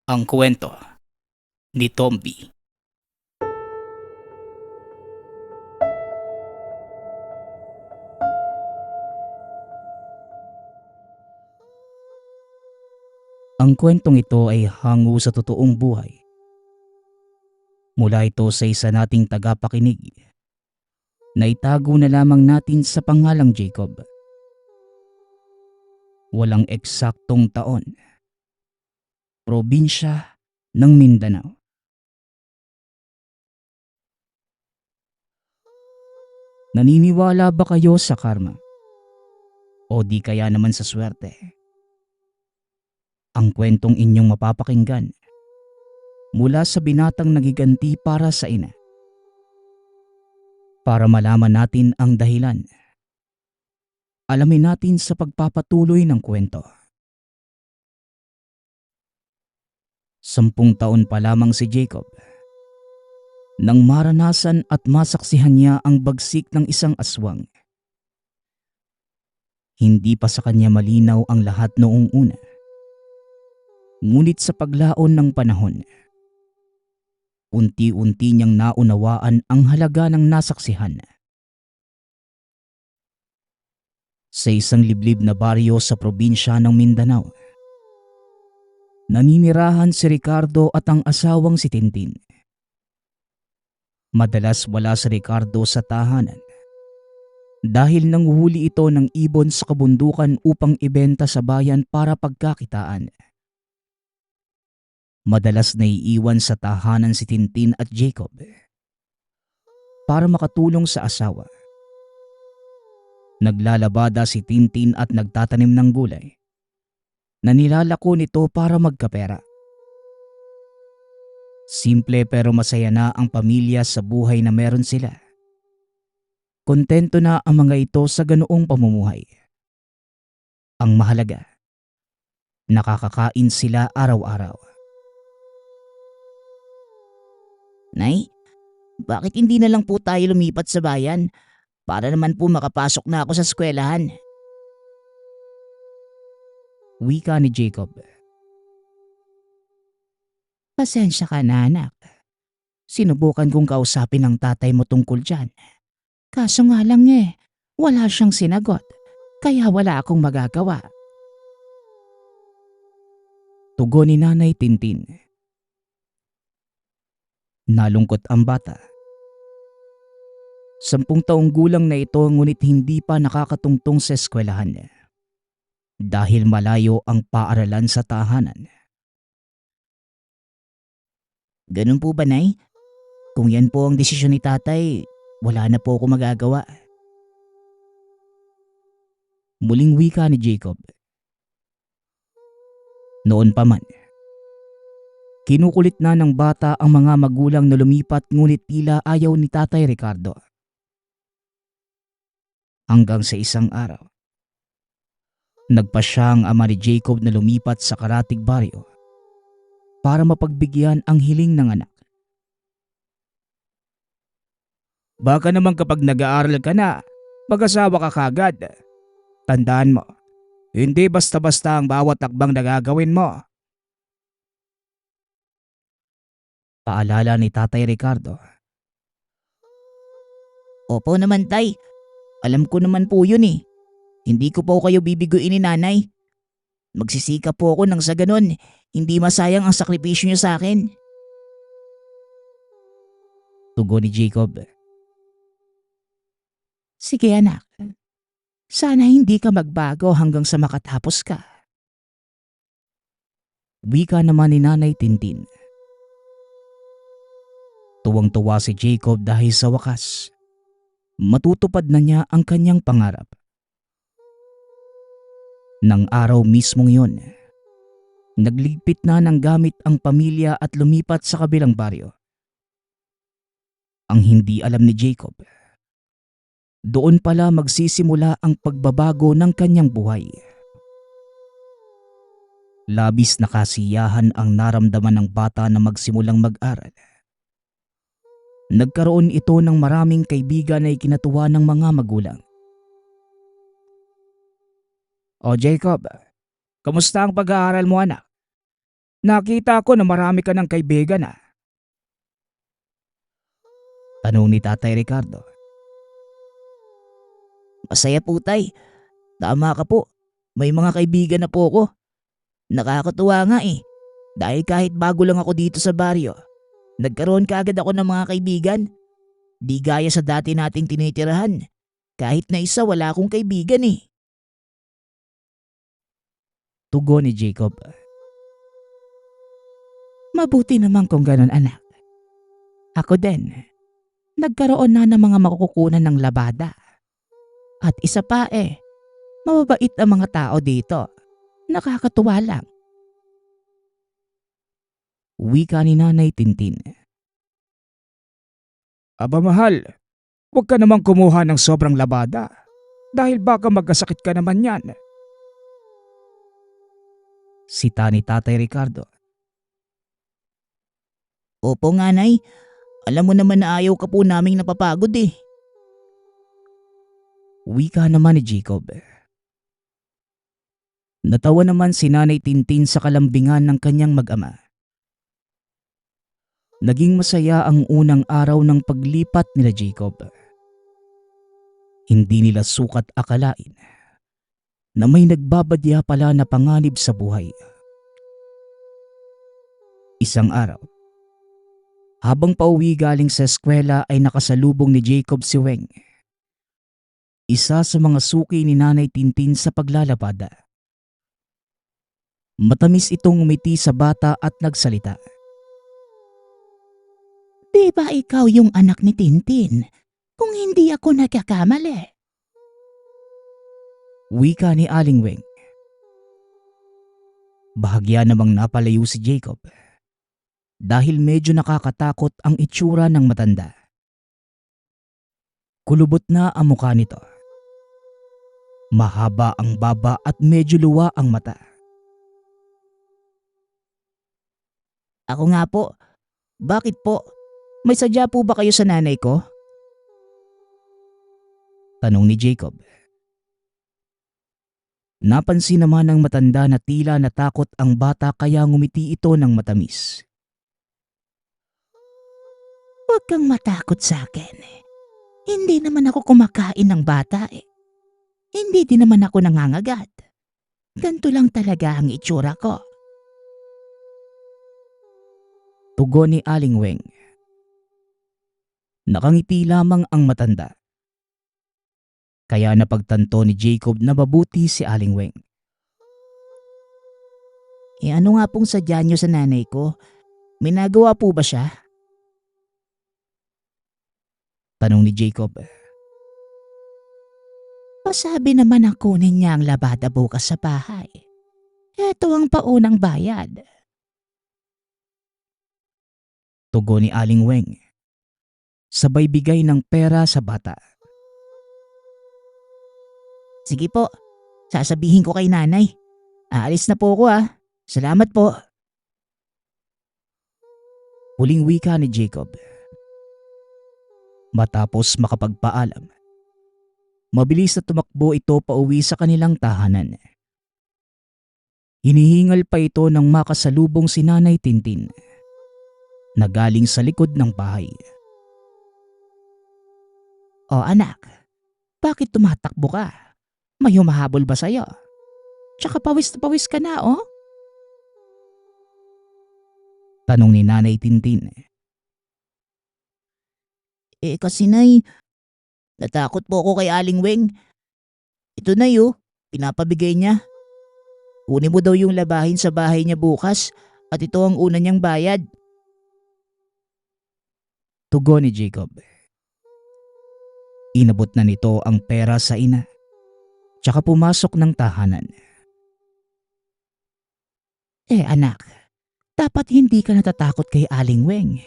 Ang kwento ni Tomby. Ang kwentong ito ay hango sa totoong buhay. Mula ito sa isa nating tagapakinig na itago na lamang natin sa pangalang Jacob. Walang eksaktong taon. Probinsya ng Mindanao. Naniniwala ba kayo sa karma? O di kaya naman sa swerte? Ang kwentong inyong mapapakinggan mula sa binatang nagiganti para sa ina. Para malaman natin ang dahilan, alamin natin sa pagpapatuloy ng kwento. 10 taon pa lamang si Jacob nang maranasan at masaksihan niya ang bagsik ng isang aswang. Hindi pa sa kanya malinaw ang lahat noong una. Ngunit sa paglaon ng panahon, unti-unti niyang naunawaan ang halaga ng nasaksihan. Sa isang liblib na baryo sa probinsya ng Mindanao, naninirahan si Ricardo at ang asawang si Tintin. Madalas wala si Ricardo sa tahanan dahil nanguhuli ito ng ibon sa kabundukan upang ibenta sa bayan para pagkakitaan. Madalas naiiwan sa tahanan si Tintin at Jacob para makatulong sa asawa. Naglalabada si Tintin at nagtatanim ng gulay na nilalako nito para magkapera. Simple pero masaya na ang pamilya sa buhay na meron sila. Kontento na ang mga ito sa ganoong pamumuhay. Ang mahalaga, nakakakain sila araw-araw. Nay, bakit hindi na lang po tayo lumipat sa bayan para naman po makapasok na ako sa eskwelahan? Wika ni Jacob. Pasensya ka na, anak. Sinubukan kong kausapin ang tatay mo tungkol dyan. Kaso nga lang wala siyang sinagot. Kaya wala akong magagawa. Tugon ni Nanay Tintin. Nalungkot ang bata. 10 taong gulang na ito ngunit hindi pa nakakatungtong sa eskwelahan dahil malayo ang paaralan sa tahanan. Ganun po ba, Nay? Kung yan po ang desisyon ni tatay, wala na po ako magagawa. Muling wika ni Jacob. Noon pa man, kinukulit na ng bata ang mga magulang na lumipat ngunit tila ayaw ni Tatay Ricardo. Hanggang sa isang araw, nagpasya ang ama ni Jacob na lumipat sa karatig baryo para mapagbigyan ang hiling ng anak. Baka naman kapag nag-aaral ka na, mag-asawa ka kagad. Tandaan mo, hindi basta-basta ang bawat akbang na gagawin mo. Paalala ni Tatay Ricardo. Opo naman, tay. Alam ko naman po yun. Hindi ko po kayo bibiguin ni nanay. Magsisika po ako nang sa ganun, hindi masayang ang sakripisyo niyo sa akin. Tugon ni Jacob. Sige, anak. Sana hindi ka magbago hanggang sa makatapos ka. Wika naman ni Nanay Tintin. Tuwang-tuwa si Jacob dahil sa wakas, matutupad na niya ang kanyang pangarap. Nang araw mismong yun, nagligpit na ng gamit ang pamilya at lumipat sa kabilang baryo. Ang hindi alam ni Jacob, doon pala magsisimula ang pagbabago ng kanyang buhay. Labis na kasiyahan ang naramdaman ng bata na magsimulang mag-aral. Nagkaroon ito ng maraming kaibigan na ikinatuwa ng mga magulang. O Jacob, kamusta ang pag-aaral mo, anak? Nakita ko na marami ka ng kaibigan ah. Tanong ni Tatay Ricardo. Masaya po tay. Tama ka po. May mga kaibigan na po ako. Nakakatuwa nga eh. Dahil kahit bago lang ako dito sa baryo, nagkaroon kaagad ako ng mga kaibigan. Di gaya sa dati nating tinitirahan. Kahit na isa wala akong kaibigan eh. Tugon ni Jacob. Mabuti naman kung ganun anak. Ako din. Nagkaroon na ng mga makukukunan ng labada. At isa pa mababait ang mga tao dito. Nakakatuwa lang. Wika ni Nanay Tintin. Aba mahal, huwag ka namang kumuha ng sobrang labada dahil baka magkasakit ka naman yan. Sita ni Tatay Ricardo. Opo nga nay, alam mo naman na ayaw ka po naming napapagod eh. Wika naman ni Jacob. Natawa naman si Nanay Tintin sa kalambingan ng kanyang mag-ama. Naging masaya ang unang araw ng paglipat nila Jacob. Hindi nila sukat akalain na may nagbabadya pala na panganib sa buhay. Isang araw, habang pauwi galing sa eskwela ay nakasalubong ni Jacob si Weng. Isa sa mga suki ni Nanay Tintin sa paglalabada. Matamis itong umiti sa bata at nagsalita. Di ba ikaw yung anak ni Tintin? Kung hindi ako nagkakamali. Wika ni Aling Weng. Bahagya namang napalayo si Jacob dahil medyo nakakatakot ang itsura ng matanda. Kulubot na ang mukha nito. Mahaba ang baba at medyo luwa ang mata. Ako nga po. Bakit po? May sadya po ba kayo sa nanay ko? Tanong ni Jacob. Napansin naman ng matanda na tila natakot ang bata kaya ngumiti ito ng matamis. Huwag kang matakot sa akin. Hindi naman ako kumakain ng bata eh. Hindi din naman ako nangangagat. Ganito lang talaga ang itsura ko. Tugon ni Aling Weng. Nakangiti lamang ang matanda. Kaya napagtanto ni Jacob na mabuti si Aling Weng. Ano nga pong sadya niyo sa nanay ko? May nagawa po ba siya? Tanong ni Jacob. Pasabi naman ang kunin niya ang labada bukas sa bahay. Ito ang paunang bayad. Tugon ni Aling Weng. Sabay bigay ng pera sa bata. Sige po, sasabihin ko kay nanay. Aalis na po ako Salamat po. Huling wika ni Jacob. Matapos makapagpaalam, mabilis na tumakbo ito pauwi sa kanilang tahanan. Hinihingal pa ito nang makasalubong si Nanay Tintin na galing sa likod ng bahay. O anak, bakit tumatakbo ka? May humahabol ba sa'yo? Tsaka pawis na pawis ka na Tanong ni Nanay Tintin. Kasi nay, natakot po ako kay Aling Weng. Ito na pinapabigay niya. Kunin mo daw yung labahin sa bahay niya bukas at ito ang una niyang bayad. Tugon ni Jacob. Inabot na nito ang pera sa ina, tsaka pumasok ng tahanan. Anak, dapat hindi ka natatakot kay Aling Weng.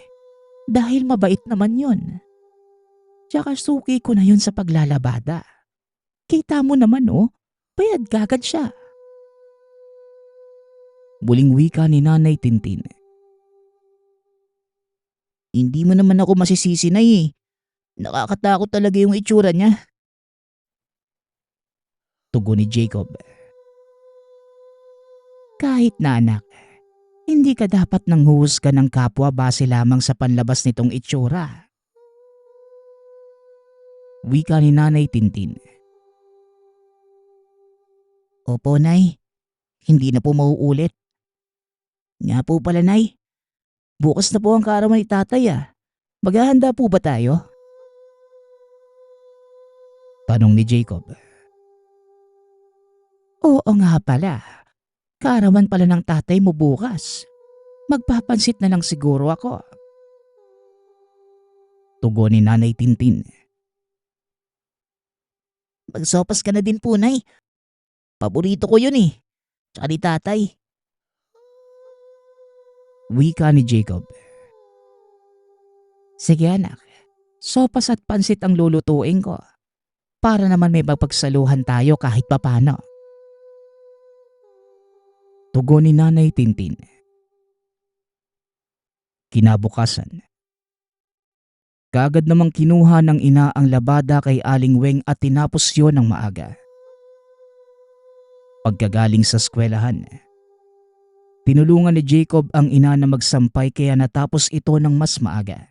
Dahil mabait naman yun. Tsaka suki ko na yun sa paglalabada. Kita mo naman bayad kagad siya. Muling wika ni Nanay Tintin. Hindi mo naman ako masisisi na Nakakatakot talaga yung itsura niya. Tugon ni Jacob. Kahit na anak, Hindi ka dapat nanghuhusga ng kapwa base lamang sa panlabas nitong itsura. Wika ni Nanay Tintin. Opo, Nay. Hindi na po mauulit. Nga po pala, Nay. Bukas na po ang kaarawan ni Tatay ah. Maghahanda po ba tayo? Tanong ni Jacob. Oo nga pala. Kaarawan pala ng tatay mo bukas. Magpapansit na lang siguro ako. Tugon ni Nanay Tintin. Magsopas ka na din po, Nay. Paborito ko yun eh. Tsaka ni Tatay. Wika ni Jacob. Sige anak, sopas at pansit ang lulutuin ko. Para naman may mapagsaluhan tayo kahit papano. Tugon ni Nanay Tintin. Kinabukasan. Kaagad namang kinuha ng ina ang labada kay Aling Weng at tinapos yon ng maaga. Pagkagaling sa eskwelahan, tinulungan ni Jacob ang ina na magsampay kaya natapos ito ng mas maaga.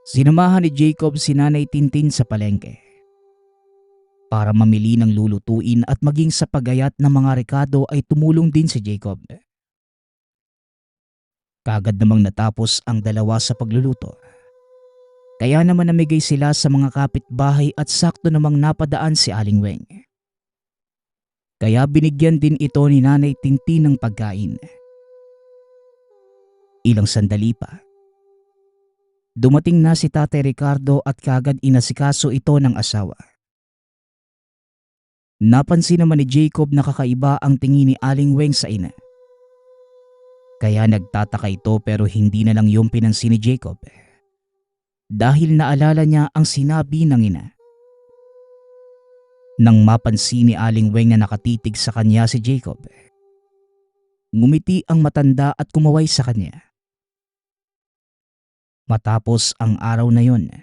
Sinamahan ni Jacob si Nanay Tintin sa palengke para mamili ng lulutuin at maging sa pagayat ng mga rekado ay tumulong din si Jacob. Kaagad namang natapos ang dalawa sa pagluluto. Kaya naman namigay sila sa mga kapitbahay at sakto namang napadaan si Aling Weng. Kaya binigyan din ito ni Nanay Tintin ng pagkain. Ilang sandali pa. Dumating na si Tatay Ricardo at kaagad inasikaso ito ng asawa. Napansin naman ni Jacob na kakaiba ang tingin ni Aling Weng sa ina. Kaya nagtataka ito pero hindi na lang yung pinansin ni Jacob. Dahil naalala niya ang sinabi ng ina. Nang mapansin ni Aling Weng na nakatitig sa kanya si Jacob, ngumiti ang matanda at kumaway sa kanya. Matapos ang araw na yon,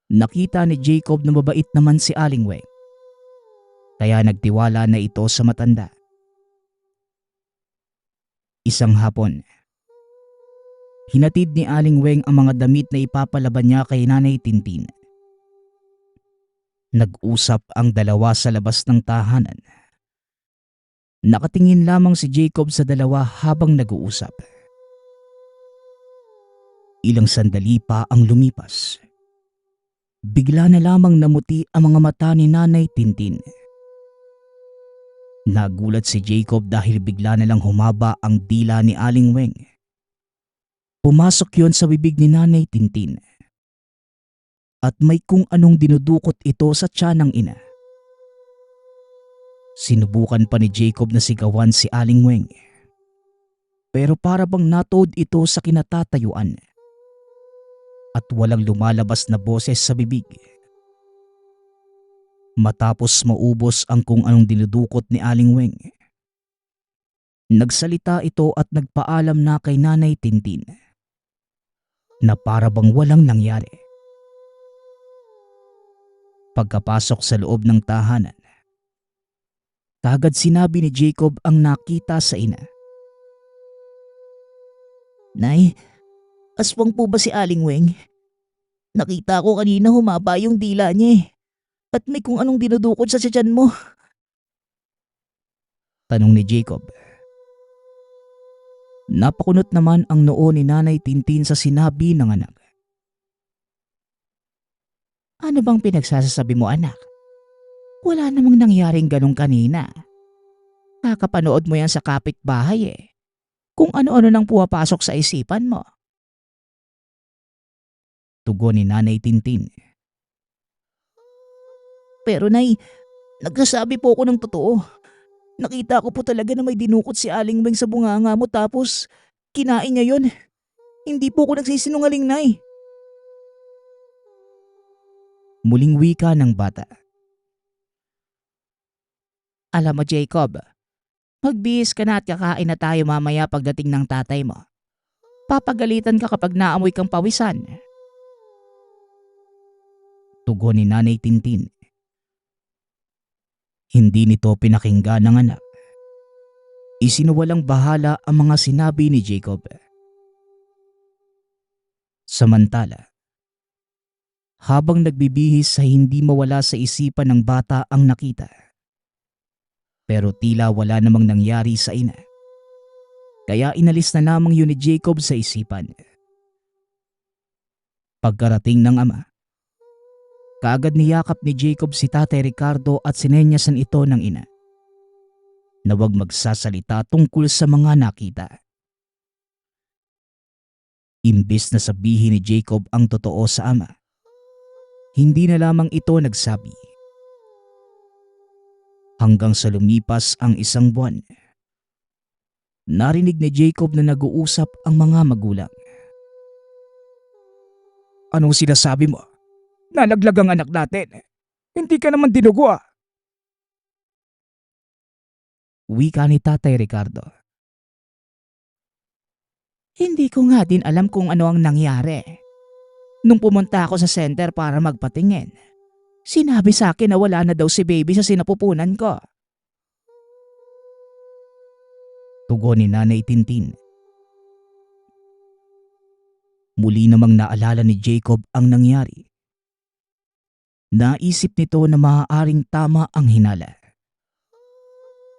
nakita ni Jacob na mabait naman si Aling Weng. Kaya nagtiwala na ito sa matanda. Isang hapon, hinatid ni Aling Weng ang mga damit na ipapalaban niya kay Nanay Tintin. Nag-usap ang dalawa sa labas ng tahanan. Nakatingin lamang si Jacob sa dalawa habang nag-uusap. Ilang sandali pa ang lumipas. Bigla na lamang namuti ang mga mata ni Nanay Tintin. Nagulat si Jacob dahil bigla na lang humaba ang dila ni Aling Weng. Pumasok yon sa bibig ni Nanay Tintin. At may kung anong dinudukot ito sa tiyan ng ina. Sinubukan pa ni Jacob na sigawan si Aling Weng. Pero para bang natood ito sa kinatatayuan. At walang lumalabas na boses sa bibig. Matapos maubos ang kung anong dinudukot ni Aling Weng, nagsalita ito at nagpaalam na kay Nanay Tintin na para bang walang nangyari. Pagkapasok sa loob ng tahanan, kaagad sinabi ni Jacob ang nakita sa ina. Nay, aswang po ba si Aling Weng? Nakita ko kanina humaba yung dila niya eh. At may kung anong dinudukot sa tiyan mo. Tanong ni Jacob. Napakunot naman ang noo ni Nanay Tintin sa sinabi ng anak. Ano bang pinagsasasabi mo anak? Wala namang nangyaring ganong kanina. Kakapanood mo yan sa kapitbahay eh. Kung ano-ano nang pumapasok sa isipan mo. Tugon ni Nanay Tintin. Pero Nay, nagsasabi po ako ng totoo. Nakita ko po talaga na may dinukot si Aling Weng sa bunganga mo tapos kinain niya yon. Hindi po ako nagsisinungaling, Nay. Muling wika ng bata. Alam mo Jacob, magbihis ka na at kakain na tayo mamaya pagdating ng tatay mo. Papagalitan ka kapag naamoy kang pawisan. Tugon ni Nanay Tintin. Hindi nito pinakinggan ng anak. Isinuwalang bahala ang mga sinabi ni Jacob. Samantala, habang nagbibihis ay hindi mawala sa isipan ng bata ang nakita. Pero tila wala namang nangyari sa ina. Kaya inalis na lamang yun ni Jacob sa isipan. Pagkarating ng ama, kaagad niyakap ni Jacob si Tatay Ricardo at sinenyasan ito ng ina na huwag magsasalita tungkol sa mga nakita. Imbes na sabihin ni Jacob ang totoo sa ama, hindi na lamang ito nagsabi. Hanggang sa lumipas ang isang buwan, narinig ni Jacob na nag-uusap ang mga magulang. Anong sinasabi mo? Nalaglag ang anak natin. Hindi ka naman dinugo ah. Wika ni Tatay Ricardo. Hindi ko nga din alam kung ano ang nangyari. Nung pumunta ako sa center para magpatingin, sinabi sa akin na wala na daw si baby sa sinapupunan ko. Tugon ni Nanay Tintin. Muli namang naalala ni Jacob ang nangyari. Naisip nito na maaaring tama ang hinala.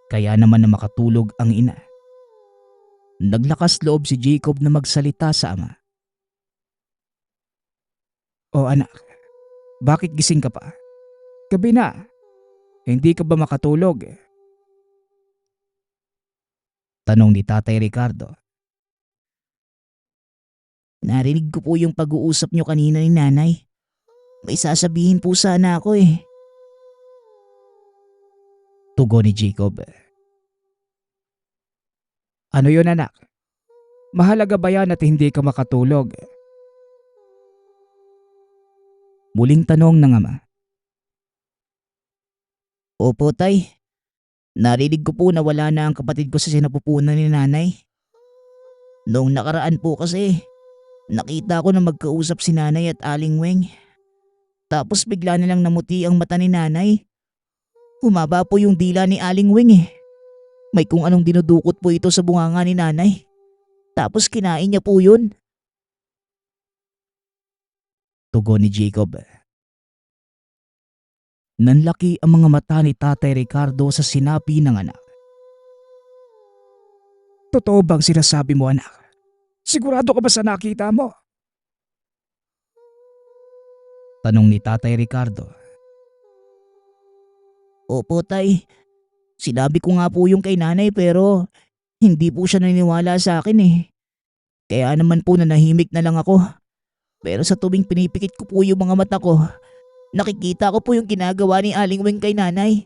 Kaya naman na makatulog ang ina. Naglakas loob si Jacob na magsalita sa ama. O anak, bakit gising ka pa? Gabi na. Hindi ka ba makatulog? Tanong ni Tatay Ricardo. Narinig ko po yung pag-uusap nyo kanina ni nanay. May sasabihin po sana ako eh. Tugon ni Jacob. Ano yun anak? Mahalaga ba yan at hindi ka makatulog? Muling tanong ng ama. Opo tay, narinig ko po na wala na ang kapatid ko sa sinapupunan ni nanay. Noong nakaraan po kasi, nakita ko na magkausap si nanay at Aling Weng. Tapos bigla nilang namuti ang mata ni nanay. Humaba po yung dila ni Aling Weng eh. May kung anong dinudukot po ito sa bunganga ni nanay. Tapos kinain niya po yun. Tugon ni Jacob. Nanlaki ang mga mata ni Tatay Ricardo sa sinabi ng anak. Totoo bang sinasabi mo anak? Sigurado ka ba sa nakita mo? Tanong ni Tatay Ricardo. Opo tay, sinabi ko nga po yung kay nanay pero hindi po siya naniniwala sa akin eh. Kaya naman po nanahimik na lang ako. Pero sa tuwing pinipikit ko po yung mga mata ko, nakikita ko po yung ginagawa ni Aling Weng kay nanay.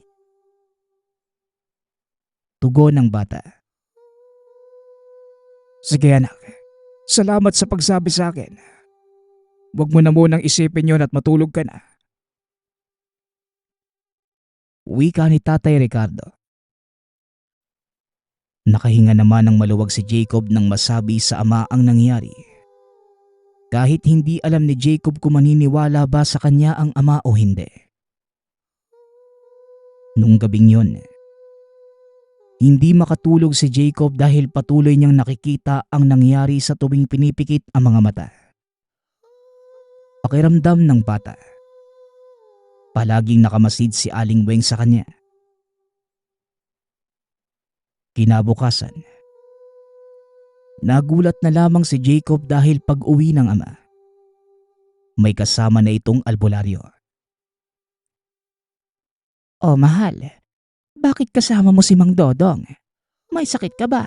Tugon ng bata. Sige anak, salamat sa pagsabi sa akin. Huwag mo na munang isipin yon at matulog ka na. Wika ni Tatay Ricardo. Nakahinga naman ng maluwag si Jacob nang masabi sa ama ang nangyari. Kahit hindi alam ni Jacob kung maniniwala ba sa kanya ang ama o hindi. Noong gabing yun, hindi makatulog si Jacob dahil patuloy niyang nakikita ang nangyari sa tuwing pinipikit ang mga mata. Pakiramdam ng bata. Palaging nakamasid si Aling Weng sa kanya. Kinabukasan, nagulat na lamang si Jacob dahil pag-uwi ng ama, may kasama na itong albularyo. Oh mahal, bakit kasama mo si Mang Dodong? May sakit ka ba?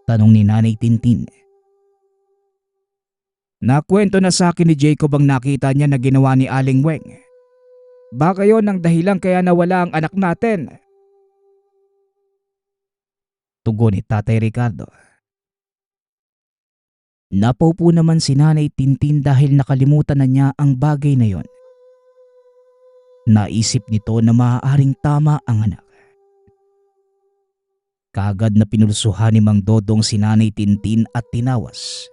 Tanong ni Nanay Tintin. Nakwento na sa akin ni Jacob ang nakita niya na ginawa ni Aling Weng. Baka yon ang dahilan kaya nawala ang anak natin. Tugon ni Tatay Ricardo. Napaupo naman si Nanay Tintin dahil nakalimutan na niya ang bagay na yon. Naisip nito na maaaring tama ang anak. Kaagad na pinulsuhan ni Mang Dodong si Nanay Tintin at tinawas.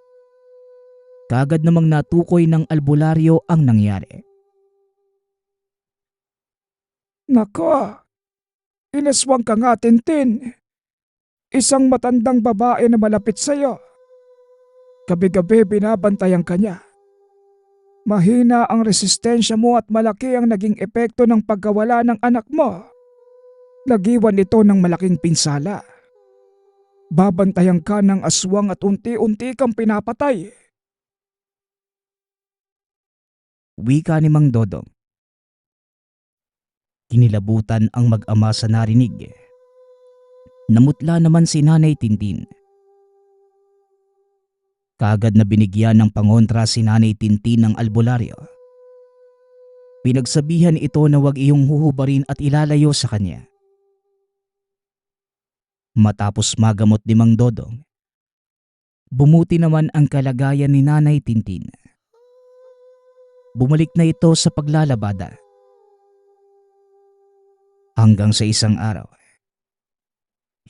Kaagad namang natukoy ng albularyo ang nangyari. Nako, Inaswang ka nga, Tintin. Isang matandang babae na malapit sa'yo. Gabi-gabi binabantayan ka niya. Mahina ang resistensya mo at malaki ang naging epekto ng pagkawala ng anak mo. Nagiwan ito ng malaking pinsala. Babantayan ka ng aswang at unti-unti kang pinapatay. Wika ni Mang Dodong. Kinilabutan ang mag-ama sa narinig. Namutla naman si Nanay Tintin. Kaagad na binigyan ng pangontra si Nanay Tintin ng albularyo. Pinagsabihan ito na wag iyong huhubarin at ilalayo sa kanya. Matapos magamot ni Mang Dodong, bumuti naman ang kalagayan ni Nanay Tintin. Bumalik na ito sa paglalabada. Hanggang sa isang araw,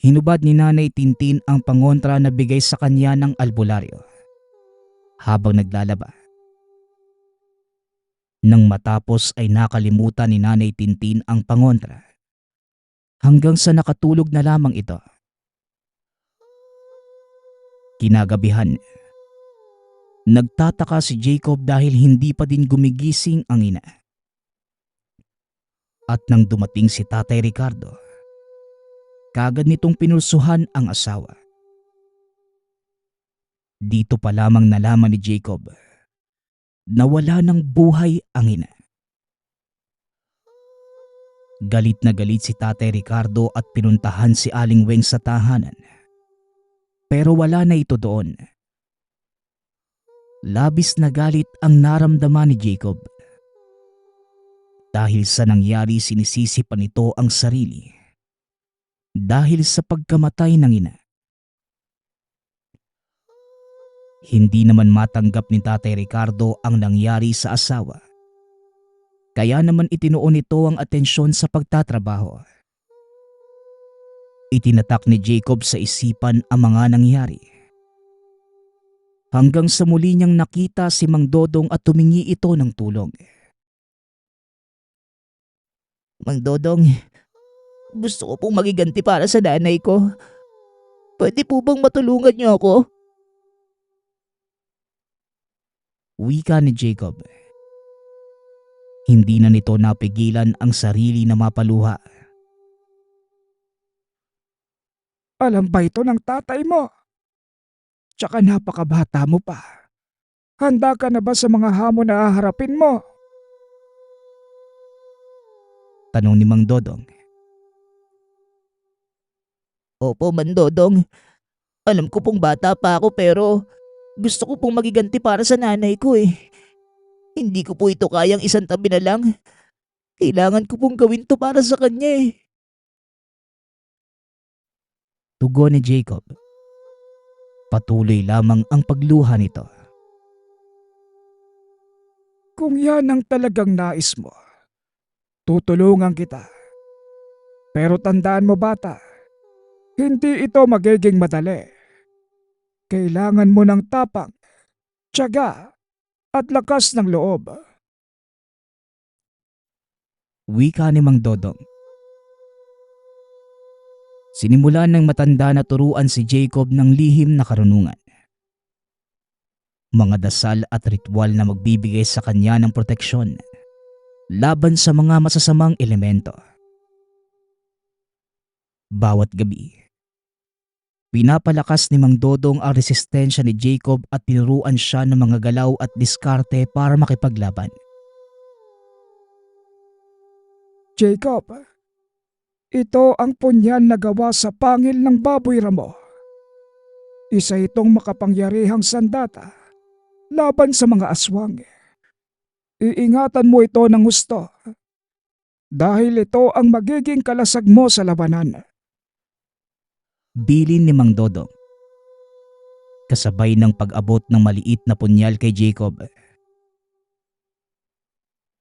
hinubad ni Nanay Tintin ang pangontra na bigay sa kanya ng albularyo habang naglalaba. Nang matapos ay nakalimutan ni Nanay Tintin ang pangontra hanggang sa nakatulog na lamang ito. Kinagabihan, nagtataka si Jacob dahil hindi pa din gumigising ang ina. At nang dumating si Tatay Ricardo, kaagad nitong pinulsuhan ang asawa. Dito pa lamang nalaman ni Jacob na wala ng buhay ang ina. Galit na galit si Tatay Ricardo at pinuntahan si Aling Weng sa tahanan. Pero wala na ito doon. Labis na galit ang naramdaman ni Jacob. Dahil sa nangyari sinisisi pa nito ang sarili. Dahil sa pagkamatay ng ina. Hindi naman matanggap ni Tatay Ricardo ang nangyari sa asawa. Kaya naman itinuon nito ang atensyon sa pagtatrabaho. Itinatak ni Jacob sa isipan ang mga nangyari. Hanggang sa muli niyang nakita si Mang Dodong at tumingi ito ng tulong. Mang Dodong, gusto ko pong magiganti para sa nanay ko. Pwede po bang matulungan niyo ako? Wika ni Jacob. Hindi na nito napigilan ang sarili na mapaluha. Alam ba ito ng tatay mo? Tsaka napakabata mo pa. Handa ka na ba sa mga hamon na haharapin mo? Tanong ni Mang Dodong. Opo, Mang Dodong. Alam ko pong bata pa ako pero gusto ko pong magiganti para sa nanay ko eh. Hindi ko po ito kayang isang tabi na lang. Kailangan ko pong gawin to para sa kanya eh. Tugon ni Jacob. Patuloy lamang ang pagluha nito. Kung yan ang talagang nais mo, tutulungan kita. Pero tandaan mo bata, hindi ito magiging madali. Kailangan mo ng tapang, tiyaga at lakas ng loob. Wika ni Mang Dodong. Sinimulan ng matanda na turuan si Jacob ng lihim na karunungan. Mga dasal at ritual na magbibigay sa kanya ng proteksyon laban sa mga masasamang elemento. Bawat gabi, pinapalakas ni Mang Dodong ang resistensya ni Jacob at tinuruan siya ng mga galaw at diskarte para makipaglaban. Jacob, ito ang punyan na gawa sa pangil ng baboy ramo. Isa itong makapangyarihang sandata laban sa mga aswang. Iingatan mo ito ng gusto dahil ito ang magiging kalasag mo sa labanan. Bilin ni Mang Dodong. Kasabay ng pag-abot ng maliit na punyal kay Jacob.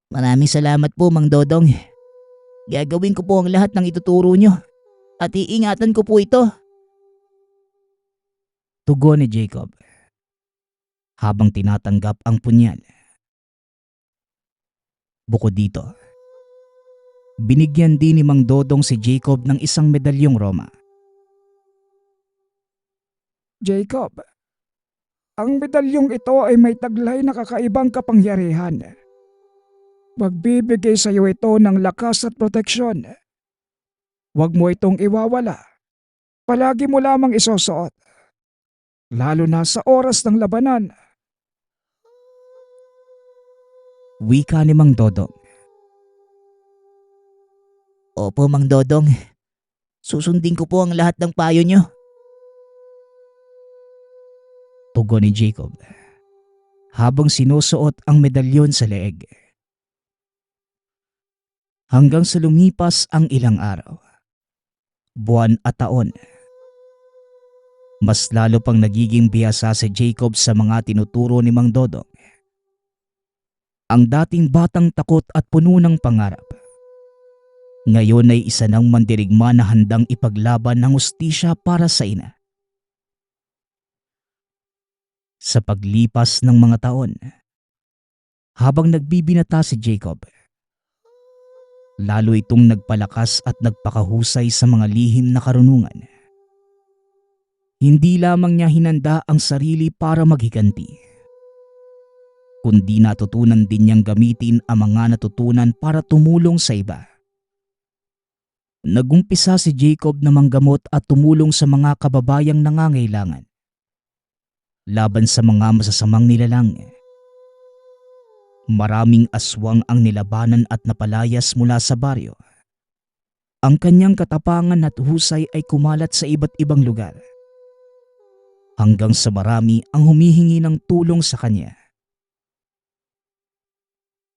Maraming salamat po, Mang Dodong. Gagawin ko po ang lahat ng ituturo nyo at iingatan ko po ito. Tugon ni Jacob habang tinatanggap ang punyal. Bukod dito, Binigyan din ni Mang Dodong si Jacob ng isang medalyong Roma. Jacob, ang medalyong ito ay may taglay na kakaibang kapangyarihan. Magbibigay sa iyo ito ng lakas at proteksyon. Huwag mo itong iwawala. Palagi mo lamang isusuot. Lalo na sa oras ng labanan. Wika ni Mang Dodong. Opo, Mang Dodong. Susundin ko po ang lahat ng payo nyo. Tugon ni Jacob habang sinusuot ang medalyon sa leeg. Hanggang sa lumipas ang ilang araw, buwan at taon. Mas lalo pang nagiging bihasa si Jacob sa mga tinuturo ni Mang Dodong. Ang dating batang takot at puno ng pangarap, ngayon ay isa ng mandirigma na handang ipaglaban ng hustisya para sa ina. Sa paglipas ng mga taon, habang nagbibinata si Jacob, lalo itong nagpalakas at nagpakahusay sa mga lihim na karunungan. Hindi lamang niya hinanda ang sarili para maghiganti, kundi natutunan din niyang gamitin ang mga natutunan para tumulong sa iba. Nagumpisa si Jacob na manggamot at tumulong sa mga kababayang nangangailangan laban sa mga masasamang nilalang. Maraming aswang ang nilabanan at napalayas mula sa baryo. Ang kanyang katapangan at husay ay kumalat sa iba't ibang lugar, hanggang sa marami ang humihingi ng tulong sa kanya.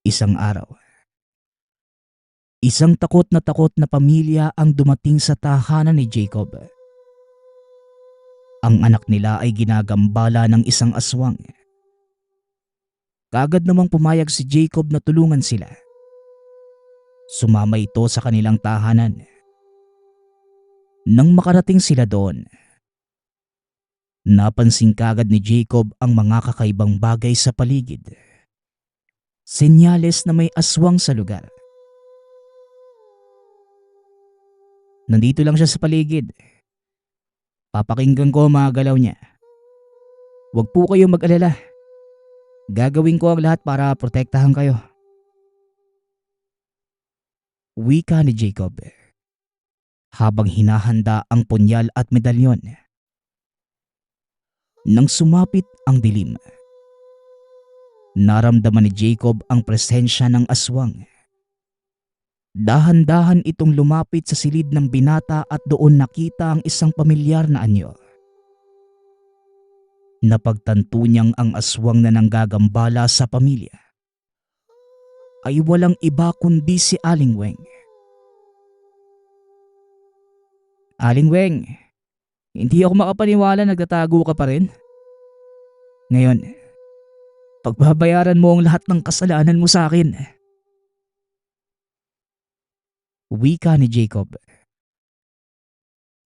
Isang araw, isang takot na pamilya ang dumating sa tahanan ni Jacob. Ang anak nila ay ginagambala ng isang aswang. Kaagad namang pumayag si Jacob na tulungan sila. Sumama ito sa kanilang tahanan. Nang makarating sila doon, napansin kaagad ni Jacob ang mga kakaibang bagay sa paligid. Senyales na may aswang sa lugar. Nandito lang siya sa paligid. Papakinggan ko ang mga galaw niya. Huwag po kayong mag-alala. Gagawin ko ang lahat para protektahan kayo. Wika ni Jacob habang hinahanda ang punyal at medalyon. Nang sumapit ang dilim, naramdaman ni Jacob ang presensya ng aswang. Dahan-dahan itong lumapit sa silid ng binata at doon nakita ang isang pamilyar na anyo. Napagtanto niyang ang aswang na nanggagambala sa pamilya ay walang iba kundi si Aling Weng. Aling Weng, hindi ako makapaniwala nagtatago ka pa rin. Ngayon, pagbabayaran mo ang lahat ng kasalanan mo sa akin. Wika ni Jacob.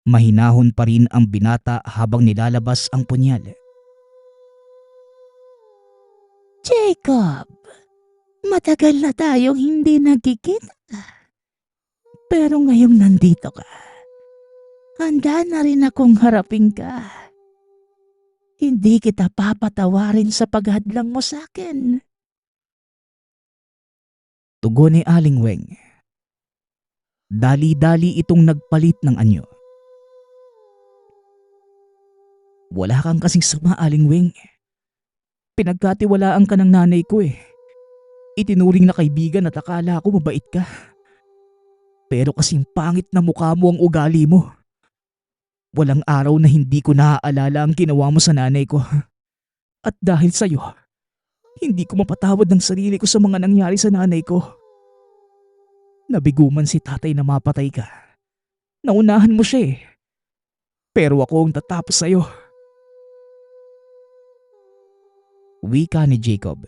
Mahinahon pa rin ang binata habang nilalabas ang punyal. Jacob, matagal na tayong hindi nagkikita. Pero ngayong nandito ka, handa na rin akong harapin ka. Hindi kita papatawarin sa paghadlang mo sa akin. Tugon ni Aling Weng. Dali-dali itong nagpalit ng anyo. Wala kang kasing sama, Aling Weng. Pinagkatiwalaan ka ng nanay ko eh. Itinuring na kaibigan at akala ko mabait ka. Pero kasing pangit na mukha mo ang ugali mo. Walang araw na hindi ko naaalala ang ginawa mo sa nanay ko. At dahil sa'yo, hindi ko mapatawad ng sarili ko sa mga nangyari sa nanay ko. Nabiguman si tatay na mapatay ka. Naunahan mo siya eh. Pero ako ang tatapos sa'yo. Wika ni Jacob.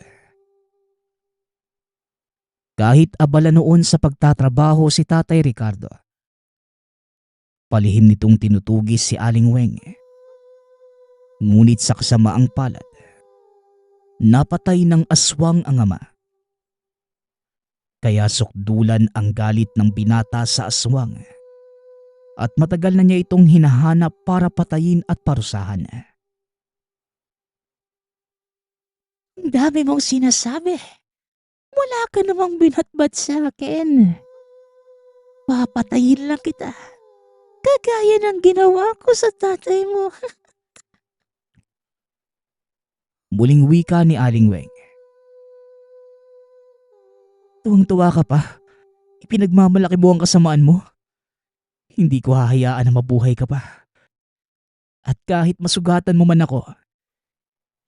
Kahit abala noon sa pagtatrabaho si Tatay Ricardo, palihim nitong tinutugis si Aling Weng. Ngunit sa kasamaang palad, napatay ng aswang ang ama. Kaya sukdulan ang galit ng binata sa aswang at matagal na niya itong hinahanap para patayin at parusahan. Ang dami mong sinasabi. Wala ka namang binatbat sa akin. Papatayin lang kita. Kagaya ng ginawa ko sa tatay mo. Muling wika ni Aling Weng. Tuwang-tuwa ka pa. Ipinagmamalaki mo ang kasamaan mo. Hindi ko hahayaan na mabuhay ka pa. At kahit masugatan mo man ako,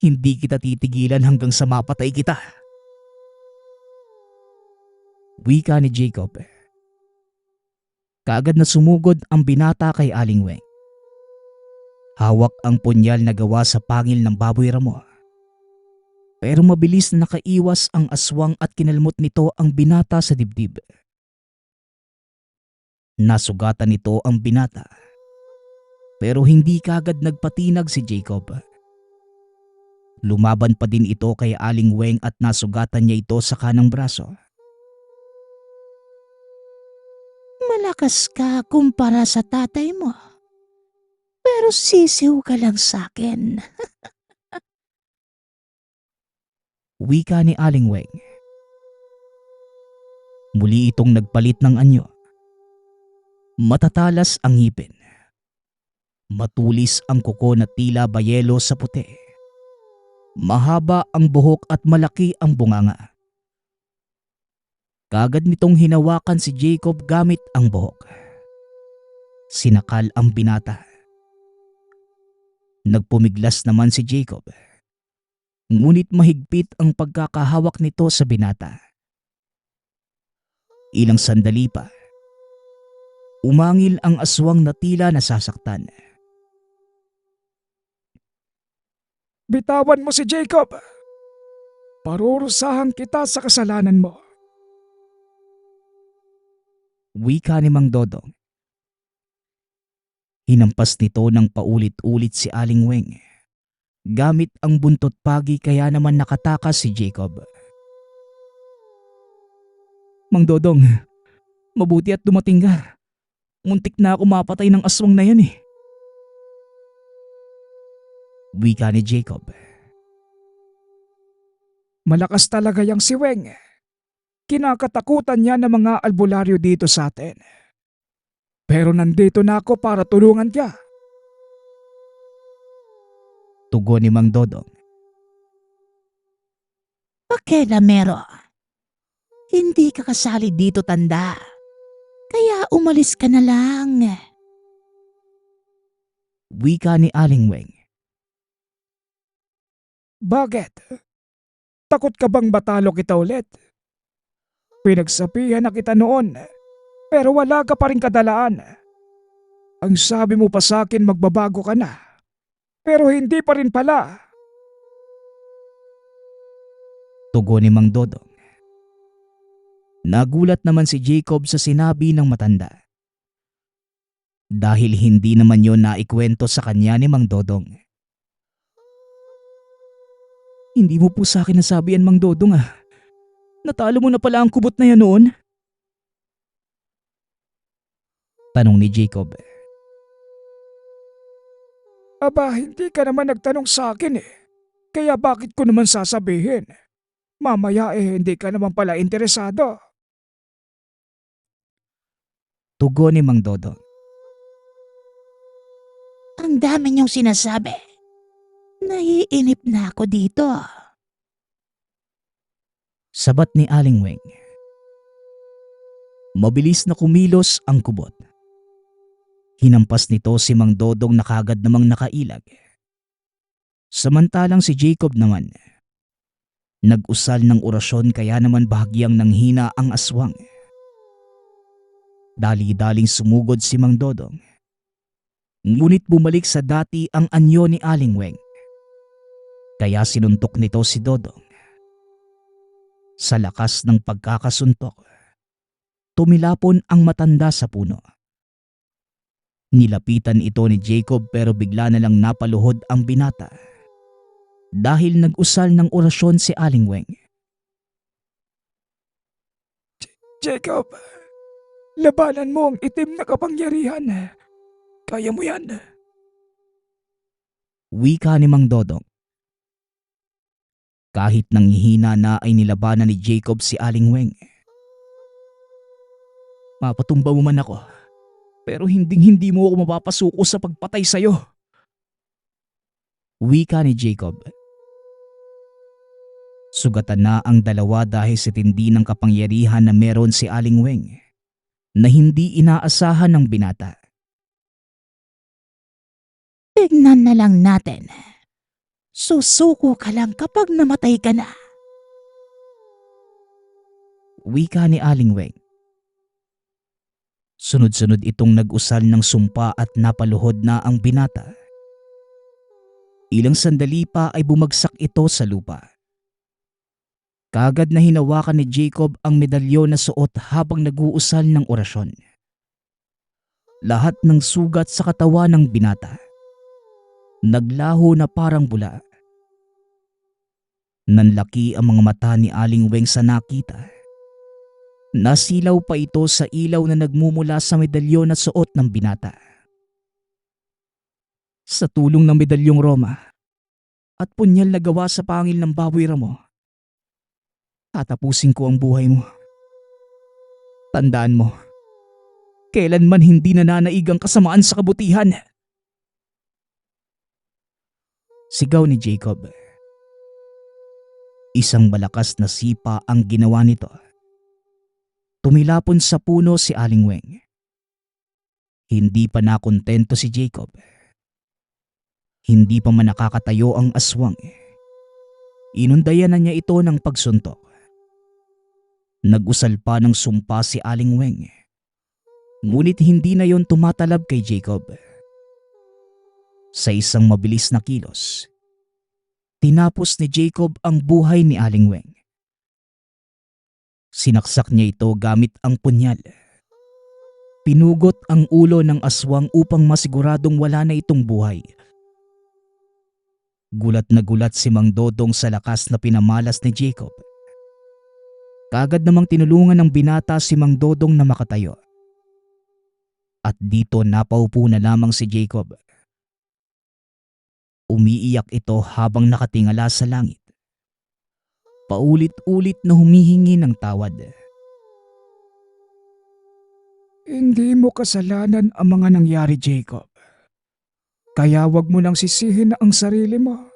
hindi kita titigilan hanggang sa mapatay kita. Wika ni Jacob. Kaagad na sumugod ang binata kay Aling Weng. Hawak ang punyal na gawa sa pangil ng baboy ramo. Pero mabilis na nakaiwas ang aswang at kinalmot nito ang binata sa dibdib. Nasugatan nito ang binata. Pero hindi kaagad nagpatinag si Jacob. Lumaban pa din ito kay Aling Weng at nasugatan niya ito sa kanang braso. Malakas ka kumpara sa tatay mo. Pero sisiw ka lang sa akin. Wika ni Aling Weng. Muli itong nagpalit ng anyo. Matatalas ang ngipin. Matulis ang kuko na tila bayelo sa puti. Mahaba ang buhok at malaki ang bunganga. Kaagad nitong hinawakan si Jacob gamit ang buhok. Sinakal ang binata. Nagpumiglas naman si Jacob. Ngunit mahigpit ang pagkakahawak nito sa binata. Ilang sandali pa, umangil ang aswang na tila nasasaktan. Bitawan mo si Jacob. Parurusahan kita sa kasalanan mo. Wika ni Mang Dodong. Hinampas nito ng paulit-ulit si Aling Weng. Gamit ang buntot pagi kaya naman nakatakas si Jacob. Mang Dodong, mabuti at dumating ka. Muntik na ako mapatay ng aswang na yan eh. Wika ni Jacob. Malakas talaga yang si Weng. Kinakatakutan niya ng mga albularyo dito sa atin. Pero nandito na ako para tulungan ka. Tugon ni Mang Dodong. Pakialamero. Hindi ka kasali dito, tanda. Kaya umalis ka na lang. Wika ni Aling Weng. Bakit? Takot ka bang batalo kita ulit? Pinagsabihan na kita noon, pero wala ka pa rin kadalaan. Ang sabi mo pa sa akin magbabago ka na, pero hindi pa rin pala. Tugon ni Mang Dodong. Nagulat naman si Jacob sa sinabi ng matanda. Dahil hindi naman yon naikwento sa kanya ni Mang Dodong. Hindi mo po sa akin nasabi yan, Mang Dodong ah. Natalo mo na pala ang kubot na yan noon? Tanong ni Jacob. Aba, hindi ka naman nagtanong sa akin eh. Kaya bakit ko naman sasabihin? Mamaya hindi ka naman pala interesado. Tugon ni Mang Dodong. Ang dami niyong sinasabi. Naiinip na ako dito. Sabat ni Aling Weng. Mabilis na kumilos ang kubot. Hinampas nito si Mang Dodong na kagad namang nakailag. Samantalang si Jacob naman, nag-usal ng orasyon kaya naman bahagyang nanghina ang aswang. Dali-daling sumugod si Mang Dodong. Ngunit bumalik sa dati ang anyo ni Aling Weng. Kaya sinuntok nito si Dodong. Sa lakas ng pagkakasuntok, tumilapon ang matanda sa puno. Nilapitan ito ni Jacob pero bigla na lang napaluhod ang binata dahil nag-usal ng orasyon si Aling Weng. Jacob, labanan mo ang itim na kapangyarihan. Kaya mo yan. Wika ni Mang Dodong. Kahit nanghihina na ay nilabanan ni Jacob si Aling Weng. Mapatumba mo man ako, pero hindi mo ako mapapasuko sa pagpatay sa'yo. Wika ni Jacob. Sugatan na ang dalawa dahil sa tindi ng kapangyarihan na meron si Aling Weng na hindi inaasahan ng binata. Tignan na lang natin. Susuko ka lang kapag namatay ka na. Wika ni Aling Weng. Sunod-sunod itong nag-usal ng sumpa at napaluhod na ang binata. Ilang sandali pa ay bumagsak ito sa lupa. Kaagad na hinawakan ni Jacob ang medalyon na suot habang nag-uusal ng orasyon. Lahat ng sugat sa katawan ng binata naglaho na parang bula. Nanlaki ang mga mata ni Aling Weng sa nakita. Nasilaw pa ito sa ilaw na nagmumula sa medalyon na suot ng binata. Sa tulong ng medalyong Roma at punyal na gawa sa pangil ng baboy mo, tatapusin ko ang buhay mo. Tandaan mo, kailanman hindi nananaig ang kasamaan sa kabutihan. Sigaw ni Jacob. Isang malakas na sipa ang ginawa nito. Tumilapon sa puno si Aling Weng. Hindi pa nakontento si Jacob. Hindi pa man nakakatayo ang aswang. Inundayan na niya ito ng pagsuntok. Nag-usal pa ng sumpa si Aling Weng. Ngunit hindi na yon tumatalab kay Jacob. Sa isang mabilis na kilos, tinapos ni Jacob ang buhay ni Aling Weng. Sinaksak niya ito gamit ang punyal. Pinugot ang ulo ng aswang upang masiguradong wala na itong buhay. Gulat na gulat si Mang Dodong sa lakas na pinamalas ni Jacob. Kaagad namang tinulungan ng binata si Mang Dodong na makatayo. At dito napaupo na lamang si Jacob. Umiiyak ito habang nakatingala sa langit. Paulit-ulit na humihingi ng tawad. Hindi mo kasalanan ang mga nangyari, Jacob. Kaya wag mo nang sisihin ang sarili mo.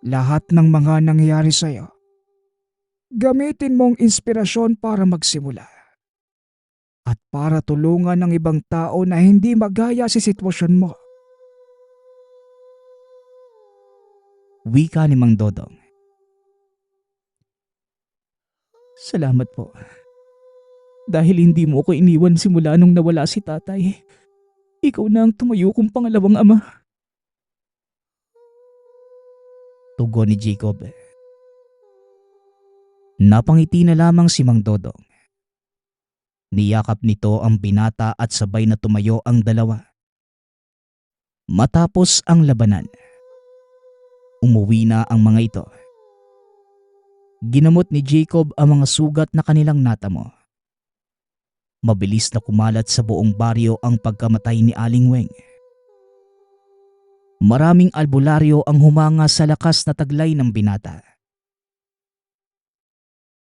Lahat ng mga nangyari sa'yo, gamitin mong inspirasyon para magsimula. At para tulungan ng ibang tao na hindi magaya sa sitwasyon mo. Wika ni Mang Dodong. Salamat po. Dahil hindi mo ako iniwan simula nung nawala si tatay. Ikaw na ang tumayo kong pangalawang ama. Tugon ni Jacob. Napangiti na lamang si Mang Dodong. Niyakap nito ang binata at sabay na tumayo ang dalawa. Matapos ang labanan, umuwi na ang mga ito. Ginamot ni Jacob ang mga sugat na kanilang natamo. Mabilis na kumalat sa buong baryo ang pagkamatay ni Aling Weng. Maraming albularyo ang humanga sa lakas na taglay ng binata.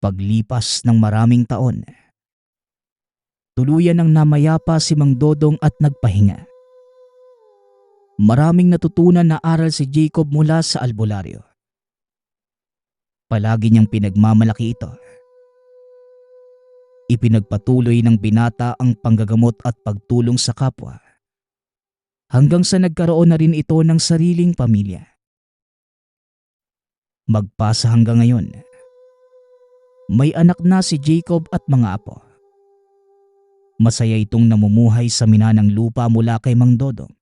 Paglipas ng maraming taon, tuluyan ng namayapa si Mang Dodong at nagpahinga. Maraming natutunan na aral si Jacob mula sa albularyo. Palagi niyang pinagmamalaki ito. Ipinagpatuloy ng binata ang panggagamot at pagtulong sa kapwa. Hanggang sa nagkaroon na rin ito ng sariling pamilya. Magpasa hanggang ngayon, may anak na si Jacob at mga apo. Masaya itong namumuhay sa minanang lupa mula kay Mang Dodong.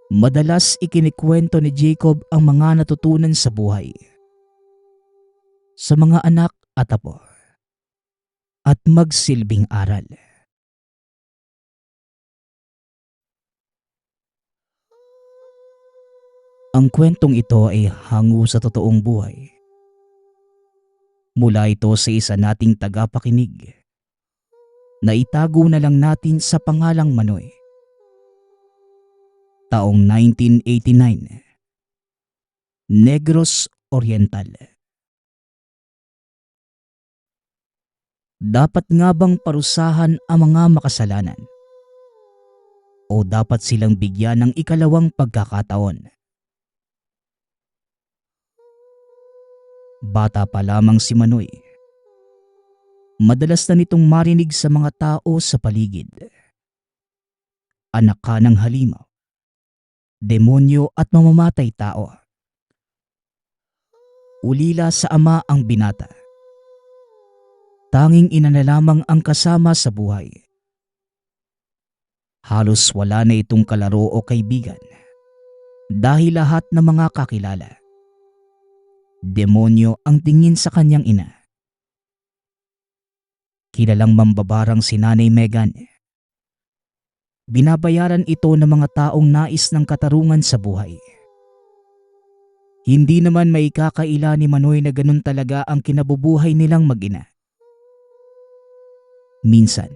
Madalas ikinikwento ni Jacob ang mga natutunan sa buhay, sa mga anak at apo, at magsilbing aral. Ang kwentong ito ay hango sa totoong buhay. Mula ito sa isa nating tagapakinig na itago na lang natin sa pangalang Manoy. Taong 1989, Negros Oriental. Dapat nga bang parusahan ang mga makasalanan? O dapat silang bigyan ng ikalawang pagkakataon? Bata pa lamang si Manoy, madalas na nitong marinig sa mga tao sa paligid. Anak ka ng halimaw, demonyo at mamamatay tao. Ulila sa ama ang binata. Tanging ina na lamang ang kasama sa buhay. Halos wala na itong kalaro o kaibigan dahil lahat ng mga kakilala, demonyo ang tingin sa kanyang ina. Kilalang mambabarang si Nanay Megan. Binabayaran ito ng mga taong nais ng katarungan sa buhay. Hindi naman may kakaila ni Manoy na ganun talaga ang kinabubuhay nilang mag-ina. Minsan,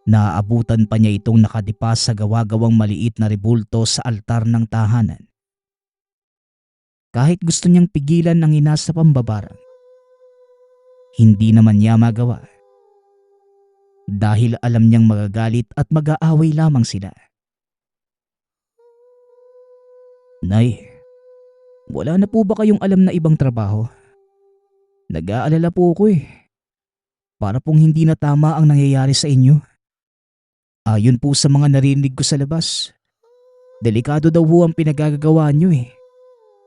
naaabutan pa niya itong nakadipa sa gawa-gawang maliit na rebulto sa altar ng tahanan. Kahit gusto niyang pigilan ang ina sa pambabarang, hindi naman niya magawa. Dahil alam niyang magagalit at mag-aaway lamang sila. Nay, wala na po ba kayong alam na ibang trabaho? Nag-aalala po ako eh. Para pong hindi na tama ang nangyayari sa inyo. Ayon po sa mga narinig ko sa labas, delikado daw po ang pinagagagawa nyo eh.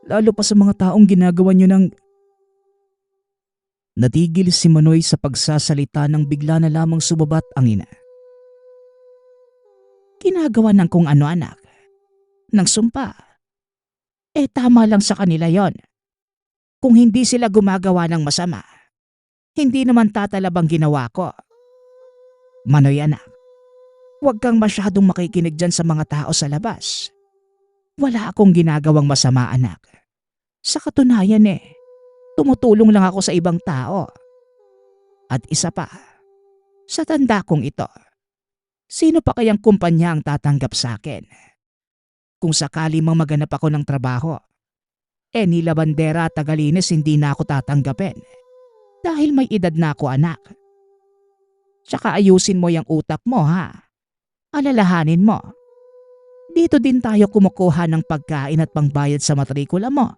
Lalo pa sa mga taong ginagawa nyo ng... Natigil si Manoy sa pagsasalita nang bigla na lamang sumabat ang ina. Ginagawa ng kung ano anak. Nang sumpa. Tama lang sa kanila yon. Kung hindi sila gumagawa ng masama, hindi naman tatalabang ginawa ko. Manoy anak, huwag kang masyadong makikinig dyan sa mga tao sa labas. Wala akong ginagawang masama anak. Sa katunayan tumutulong lang ako sa ibang tao. At isa pa, sa tanda kong ito, sino pa kayang kumpanya ang tatanggap sa akin? Kung sakali mang maganap ako ng trabaho, ni Labandera at Tagalinis hindi na ako tatanggapin. Dahil may edad na ako anak. Tsaka ayusin mo yung utak mo ha. Alalahanin mo. Dito din tayo kumukuha ng pagkain at pangbayad sa matrikula mo.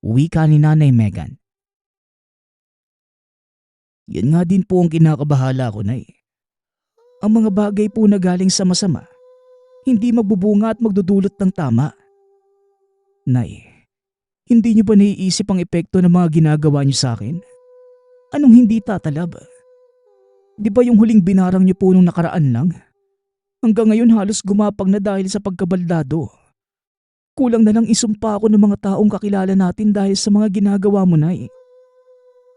Wika ni Nanay Megan. Yan nga din po ang kinakabahala ko, Nay. Ang mga bagay po na galing sa masama, hindi magbubunga at magdudulot ng tama. Nay, hindi niyo ba naiisip ang epekto ng mga ginagawa niyo sa akin? Anong hindi tatalab? Di ba yung huling binarang niyo po nung nakaraan lang? Hanggang ngayon halos gumapang na dahil sa pagkabaldado. Kulang na lang isumpa ako ng mga taong kakilala natin dahil sa mga ginagawa mo, Nay.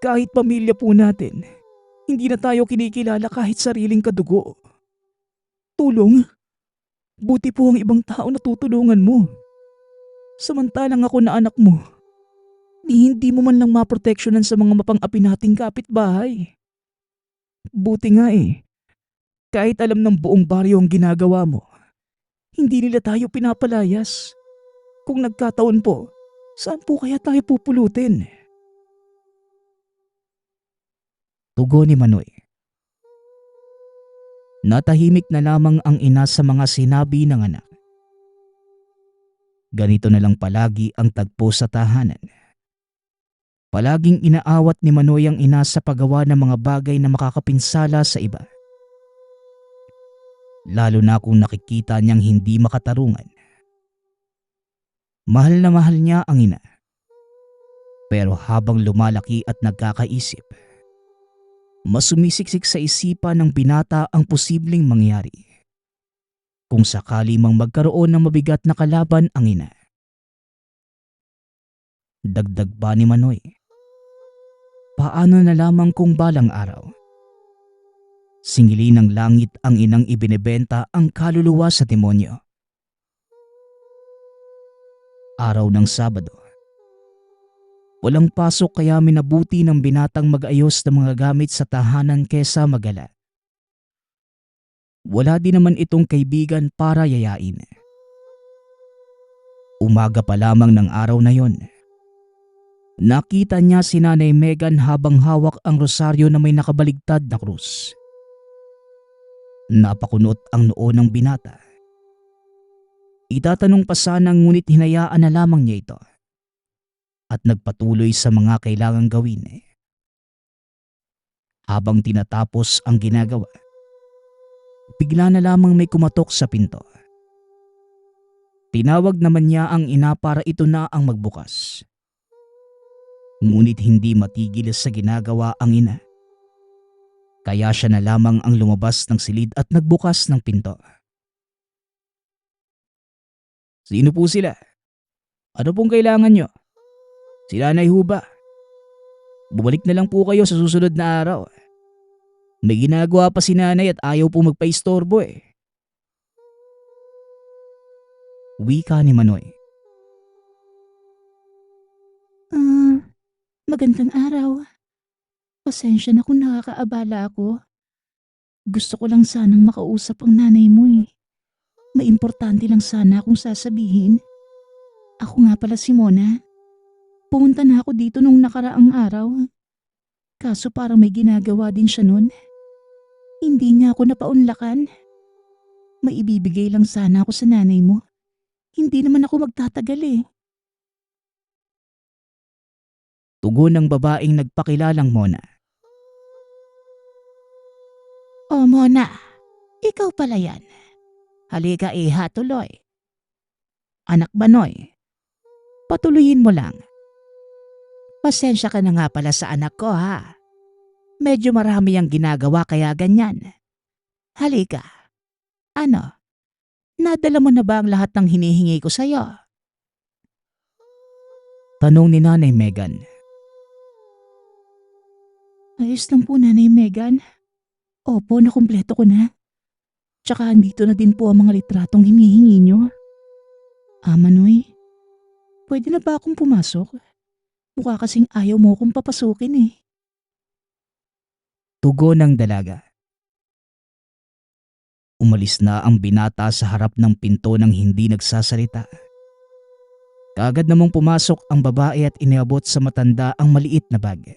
Kahit pamilya po natin, hindi na tayo kinikilala kahit sariling kadugo. Tulong? Buti po ang ibang tao na tutulungan mo. Samantalang ako na anak mo, hindi mo man lang maproteksyonan sa mga mapang-api nating kapitbahay. Buti nga kahit alam ng buong baryo ang ginagawa mo, hindi nila tayo pinapalayas. Kung nagkataon po, saan po kaya tayo pupulutin? Tugon ni Manoy. Natahimik na lamang ang ina sa mga sinabi ng anak. Ganito na lang palagi ang tagpo sa tahanan. Palaging inaawat ni Manoy ang ina sa paggawa ng mga bagay na makakapinsala sa iba. Lalo na kung nakikita niyang hindi makatarungan. Mahal na mahal niya ang ina. Pero habang lumalaki at nagkakaisip, mas sumisiksik sa isipan ng binata ang posibleng mangyari. Kung sakali mang magkaroon ng mabigat na kalaban ang ina. Dagdag pa ni Manoy, paano na lamang kung balang araw? Singilin ng langit ang inang ibinebenta ang kaluluwa sa demonyo. Araw ng Sabado, Walang pasok kaya minabuti ng binatang mag-ayos ng mga gamit sa tahanan kesa magala. Wala din naman itong kaibigan para yayain. Umaga pa lamang ng araw na yon, nakita niya si Nanay Megan habang hawak ang rosaryo na may nakabaligtad na krus. Napakunot ang noo ng binata. Itatanong pa sana ngunit hinayaan na lamang niya ito at nagpatuloy sa mga kailangang gawin. Habang tinatapos ang ginagawa, bigla na lamang may kumatok sa pinto. Tinawag naman niya ang ina para ito na ang magbukas. Ngunit hindi matigil sa ginagawa ang ina. Kaya siya na lamang ang lumabas ng silid at nagbukas ng pinto. Sino po sila? Ano pong kailangan nyo? Si Nanay ho ba? Bumalik na lang po kayo sa susunod na araw. May ginagawa pa si Nanay at ayaw po magpa-istorbo eh. Wika ni Manoy. Magandang araw. Pasensya na kung nakakaabala ako. Gusto ko lang sanang makausap ang nanay mo eh. May importante lang sana akong sasabihin. Ako nga pala si Mona. Pumunta na ako dito nung nakaraang araw. Kaso parang may ginagawa din siya nun. Hindi niya ako napaunlakan. May ibibigay lang sana ako sa nanay mo. Hindi naman ako magtatagal eh. Tugon ng babaeng nagpakilalang Mona. Oh Mona, ikaw pala yan. Halika iha tuloy. Anak Banoy, patuloyin mo lang. Pasensya ka na nga pala sa anak ko ha. Medyo marami ang ginagawa kaya ganyan. Halika. Ano? Nadala mo na ba ang lahat ng hinihingi ko sa'yo? Tanong ni Nanay Megan. Ayos lang po Nanay Megan. Opo, nakumpleto ko na. Tsaka andito na din po ang mga litratong hinihingi nyo. Manoy, pwede na ba akong pumasok? Mukha kasing ayaw mo akong papasukin eh. Tugon ng dalaga. Umalis na ang binata sa harap ng pinto nang hindi nagsasalita. Kaagad namang pumasok ang babae at iniabot sa matanda ang maliit na bag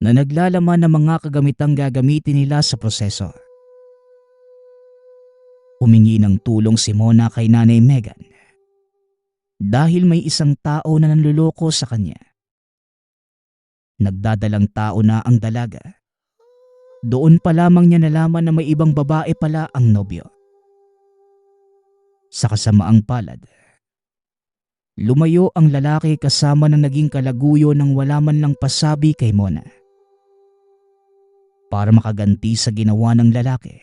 na naglalaman ng mga kagamitang gagamitin nila sa proseso. Humingi ng tulong si Mona kay Nanay Megan dahil may isang tao na nanluloko sa kanya. Nagdadalang tao na ang dalaga. Doon pa lamang niya nalaman na may ibang babae pala ang nobyo. Sa kasamaang palad, lumayo ang lalaki kasama ng naging kalaguyo nang wala man lang pasabi kay Mona. Para makaganti sa ginawa ng lalaki,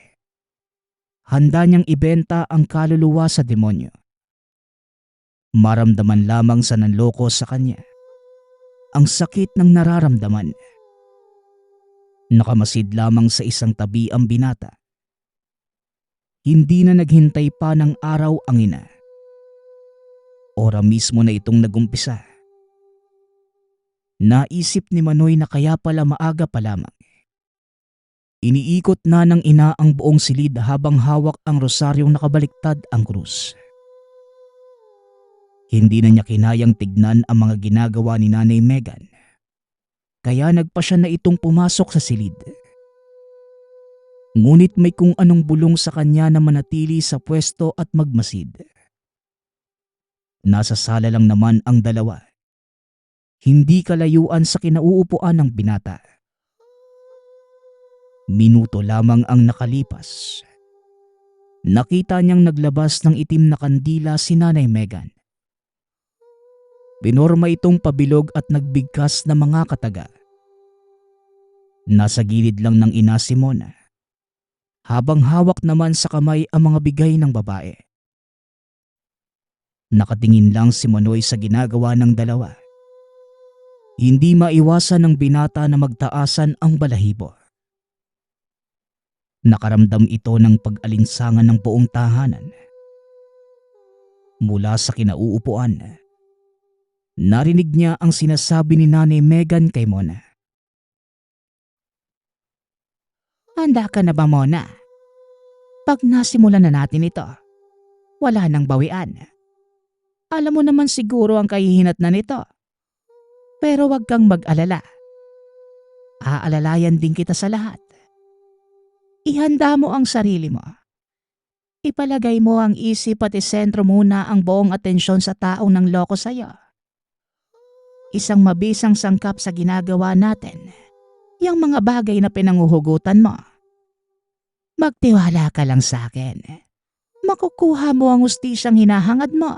handa niyang ibenta ang kaluluwa sa demonyo. Maramdaman lamang sa nanloko sa kanya ang sakit ng nararamdaman. Nakamasid lamang sa isang tabi ang binata. Hindi na naghintay pa ng araw ang ina. Ora mismo na itong nagumpisa. Naisip ni Manoy na kaya pala maaga pa lamang. Iniikot na ng ina ang buong silid habang hawak ang rosaryong nakabaliktad ang krus. Hindi na niya kinayang tignan ang mga ginagawa ni Nanay Megan. Kaya nagpa siya na itong pumasok sa silid. Ngunit may kung anong bulong sa kanya na manatili sa pwesto at magmasid. Nasa sala lang naman ang dalawa. Hindi kalayuan sa kinauupuan ng binata. Minuto lamang ang nakalipas. Nakita niyang naglabas ng itim na kandila si Nanay Megan. Binorma itong pabilog at nagbigkas ng mga kataga. Nasa gilid lang ng ina si Mona, habang hawak naman sa kamay ang mga bigay ng babae. Nakatingin lang si Manoy sa ginagawa ng dalawa. Hindi maiwasan ng binata na magtaasan ang balahibo. Nakaramdam ito ng pag-alinsangan ng buong tahanan. Mula sa kinauupuan, Narinig niya ang sinasabi ni Nanay Megan kay Mona. Handa ka na ba, Mona? Pag nasimulan na natin ito, wala nang bawian. Alam mo naman siguro ang kahihinat na nito. Pero wag kang mag-alala. Aalalayan din kita sa lahat. Ihanda mo ang sarili mo. Ipalagay mo ang isip at isentro muna ang buong atensyon sa taong nang loko sa'yo. Isang mabisang sangkap sa ginagawa natin, yung mga bagay na pinanguhugutan mo. Magtiwala ka lang sa akin. Makukuha mo ang hustisyang hinahangad mo.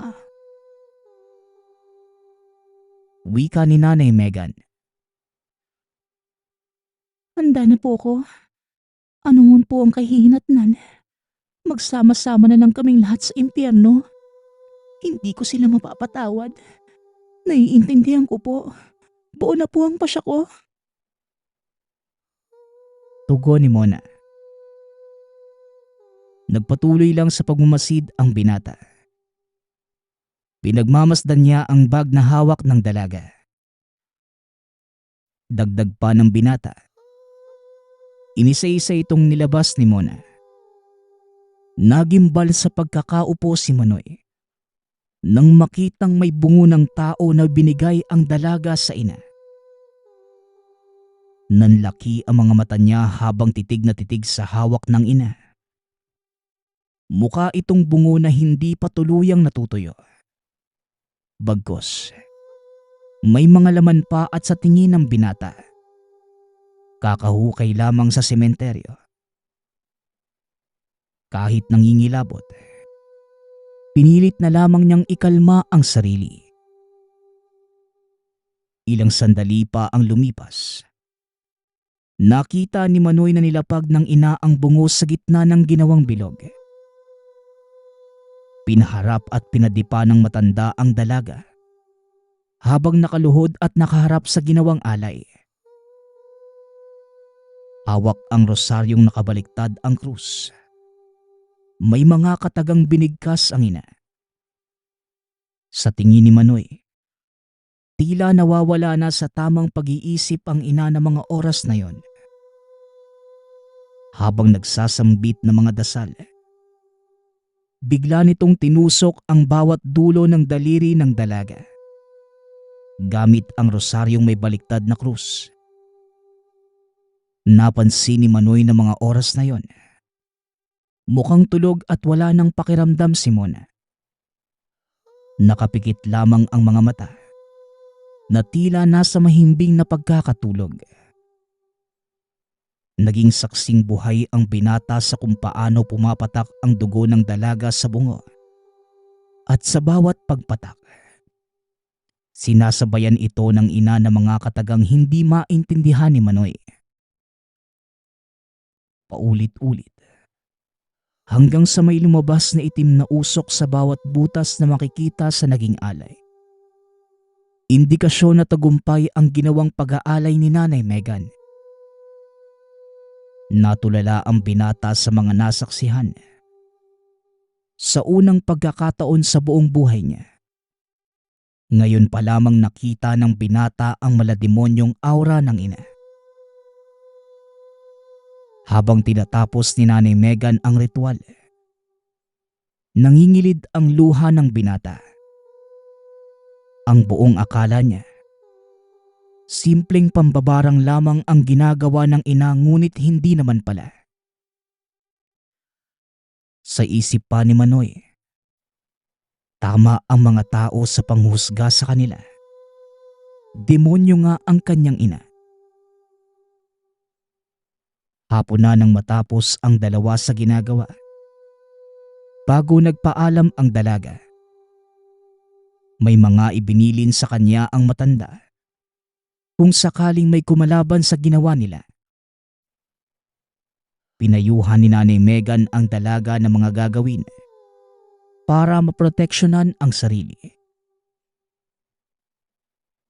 Wika ni Nanay Megan. Handa na po ko. Ano man po ang kahihinatnan. Magsama-sama na lang kaming lahat sa impyerno. Hindi ko sila mapapatawad. Naiintindihan ko po. Buo na po ang pasya ko. Tugon ni Mona. Nagpatuloy lang sa pagmamasid ang binata. Pinagmamasdan niya ang bag na hawak ng dalaga. Dagdag pa ng binata. Inisa-isa itong nilabas ni Mona. Nagimbal sa pagkakaupo si Manoy nang makitang may bungo ng tao na binigay ang dalaga sa ina. Nanlaki ang mga mata niya habang titig na titig sa hawak ng ina. Mukha itong bungo na hindi pa tuluyang natutuyo. Bagkus, may mga laman pa at sa tingin ng binata, kakahukay lamang sa sementeryo. Kahit nangingilabot, pinilit na lamang niyang ikalma ang sarili. Ilang sandali pa ang lumipas. Nakita ni Manoy na nilapag ng ina ang bungo sa gitna ng ginawang bilog. Pinaharap at pinadipa ng matanda ang dalaga habang nakaluhod at nakaharap sa ginawang alay. Hawak ang rosaryong nakabaliktad ang krus. May mga katagang binigkas ang ina. Sa tingin ni Manoy, tila nawawala na sa tamang pag-iisip ang ina ng mga oras na yon. Habang nagsasambit ng mga dasal, bigla nitong tinusok ang bawat dulo ng daliri ng dalaga gamit ang rosaryong may baliktad na krus. Napansin ni Manoy na mga oras na yon, mukhang tulog at wala nang pakiramdam si Mona. Nakapikit lamang ang mga mata na tila nasa mahimbing na pagkakatulog. Naging saksing buhay ang binata sa kung paano pumapatak ang dugo ng dalaga sa bungo. At sa bawat pagpatak, sinasabayan ito ng ina ng mga katagang hindi maintindihan ni Manoy. Paulit-ulit, hanggang sa may lumabas na itim na usok sa bawat butas na makikita sa naging alay. Indikasyon na tagumpay ang ginawang pag-aalay ni Nanay Megan. Natulala ang binata sa mga nasaksihan. Sa unang pagkakataon sa buong buhay niya, ngayon pa lamang nakita ng binata ang malademonyong aura ng ina. Habang tinatapos ni Nanay Megan ang ritual, nangingilid ang luha ng binata. Ang buong akala niya, simpleng pambabarang lamang ang ginagawa ng ina, ngunit hindi naman pala. Sa isip pa ni Manoy, tama ang mga tao sa panghusga sa kanila. Demonyo nga ang kanyang ina. Hapon na nang matapos ang dalawa sa ginagawa, bago nagpaalam ang dalaga. May mga ibinilin sa kanya ang matanda kung sakaling may kumalaban sa ginawa nila. Pinayuhan ni Nanay Megan ang dalaga ng mga gagawin para maproteksyonan ang sarili.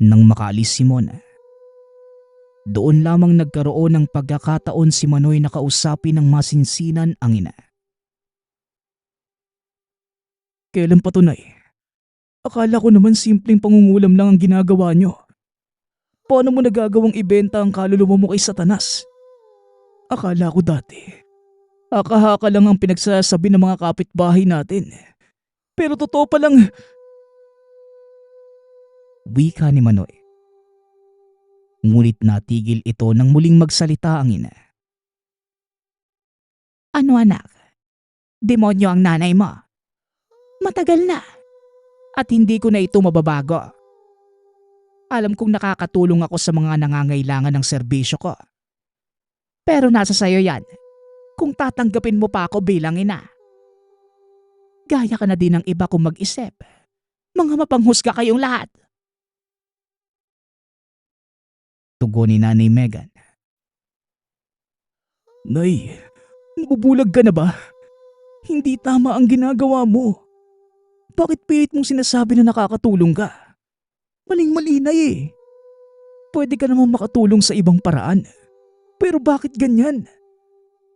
Nang makaalis si Mona, doon lamang nagkaroon ng pagkakataon si Manoy na kausapin ng masinsinan ang ina. Kailan pa to, Nay? Akala ko naman simpleng pangungulam lang ang ginagawa nyo. Paano mo nagagawang ibenta ang kaluluwa mo kay Satanas? Akala ko dati, haka-haka lang ang pinagsasabi ng mga kapitbahay natin. Pero totoo palang Wika ni Manoy. Ngunit natigil ito nang muling magsalita ang ina. Ano anak? Demonyo ang nanay mo. Matagal na. At hindi ko na ito mababago. Alam kong nakakatulong ako sa mga nangangailangan ng serbisyo ko. Pero nasa sayo yan kung tatanggapin mo pa ako bilang ina. Gaya ka na din ng iba kung mag-isip. Mga mapanghusga kayong lahat. Tugon ni Nanay Megan. Nay, nabubulag ka na ba? Hindi tama ang ginagawa mo. Bakit pilit mong sinasabi na nakakatulong ka? Maling-mali na eh. Pwede ka naman makatulong sa ibang paraan. Pero bakit ganyan?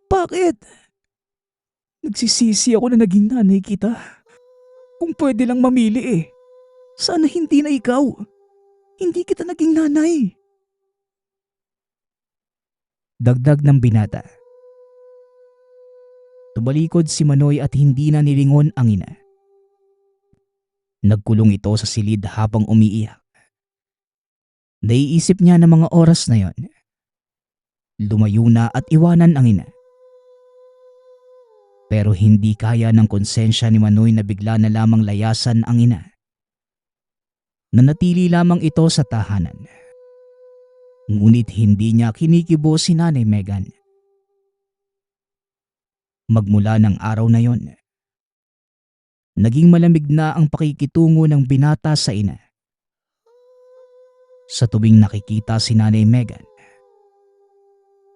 Bakit? Nagsisisi ako na naging nanay kita. Kung pwede lang mamili eh. Sana hindi na ikaw. Hindi kita naging nanay. Dagdag ng binata. Tumalikod si Manoy at hindi na nilingon ang ina. Nagkulong ito sa silid habang umiiyak. Naiisip niya ng mga oras na yon. Lumayo na at iwanan ang ina. Pero hindi kaya ng konsensya ni Manoy na bigla na lamang layasan ang ina. Nanatili lamang ito sa tahanan. Ngunit hindi niya kinikibo si Nanay Megan. Magmula ng araw na yon, naging malamig na ang pakikitungo ng binata sa ina. Sa tuwing nakikita si Nanay Megan,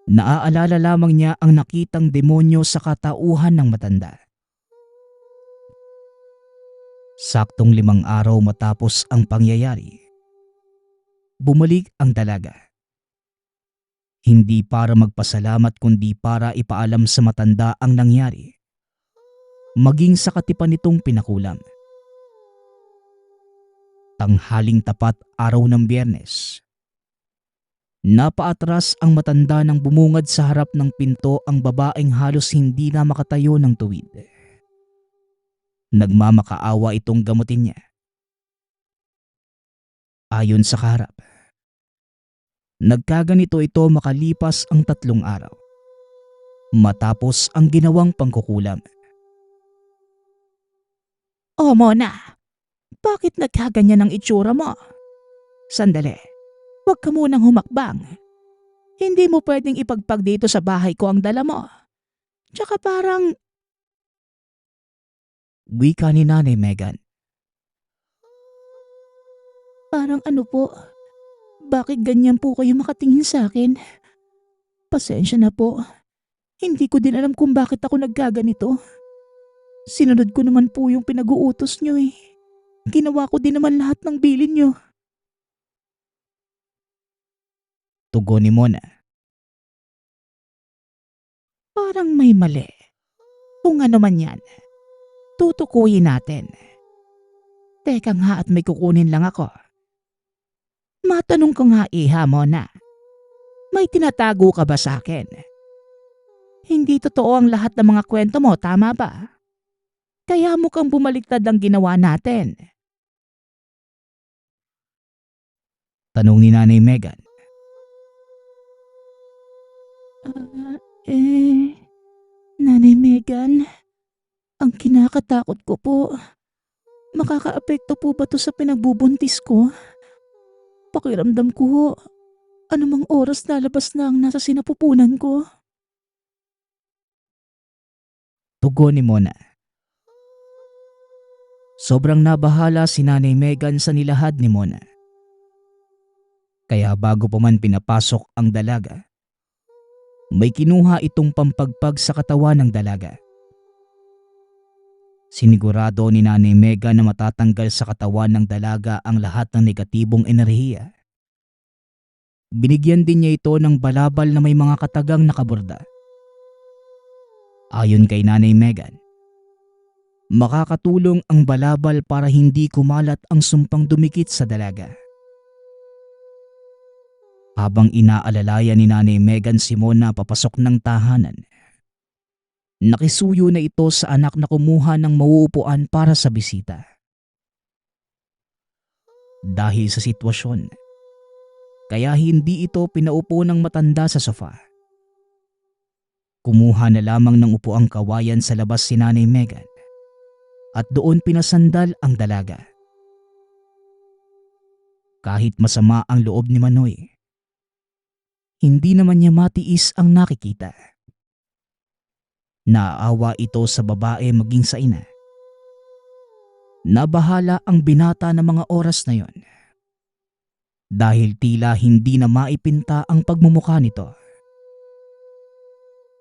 naaalala lamang niya ang nakitang demonyo sa katauhan ng matanda. Saktong 5 araw matapos ang pangyayari, bumalik ang dalaga. Hindi para magpasalamat kundi para ipaalam sa matanda ang nangyari, maging sa katipan nitong pinakulam. Tanghaling tapat araw ng Biyernes, napaatras ang matanda nang bumungad sa harap ng pinto ang babaeng halos hindi na makatayo ng tuwid. Nagmamakaawa itong gamutin niya. Ayon sa kaharap, nagkaganito ito makalipas ang 3 araw matapos ang ginawang pangkukulam. O Mona, bakit nagkaganyan ang itsura mo? Sandali, huwag ka munang humakbang. Hindi mo pwedeng ipagpag dito sa bahay ko ang dala mo. Tsaka parang Wika ni Nanay Megan. Parang ano po, bakit ganyan po kayo makatingin sa akin? Pasensya na po. Hindi ko din alam kung bakit ako nagkaganito. Sinunod ko naman po yung pinag-uutos nyo eh. Ginawa ko din naman lahat ng bilin nyo. Tugon ni Mona. Parang may mali. Kung ano man yan, tutukuyin natin. Teka nga at may kukunin lang ako. Matanong ko nga iha mo na. May tinatago ka ba sa akin? Hindi totoo ang lahat ng mga kwento mo, tama ba? Kaya mukhang bumaliktad ang ginawa natin. Tanong ni Nanay Megan. Nanay Megan, ang kinakatakot ko po. Makakaapekto po ba to sa pinagbubuntis ko? Pakiramdam ko, anumang oras lalabas na ang nasa sinapupunan ko. Tugon ni Mona. Sobrang nabahala si Nanay Megan sa nilahad ni Mona. Kaya bago pa man pinapasok ang dalaga, may kinuha itong pampagpag sa katawan ng dalaga. Sinigurado ni Nanay Megan na matatanggal sa katawan ng dalaga ang lahat ng negatibong enerhiya. Binigyan din niya ito ng balabal na may mga katagang nakaborda. Ayon kay Nanay Megan, Makakatulong ang balabal para hindi kumalat ang sumpang dumikit sa dalaga. Habang inaalalayan ni Nanay Megan si Mona papasok ng tahanan, nakisuyo na ito sa anak na kumuha ng mauupuan para sa bisita. Dahil sa sitwasyon, kaya hindi ito pinaupo ng matanda sa sofa. Kumuha na lamang ng upuang kawayan sa labas si Nanay Megan at doon pinasandal ang dalaga. Kahit masama ang loob ni Manoy, hindi naman niya matiis ang nakikita. Naaawa ito sa babae maging sa ina. Nabahala ang binata ng mga oras na yon dahil tila hindi na maipinta ang pagmumukha nito.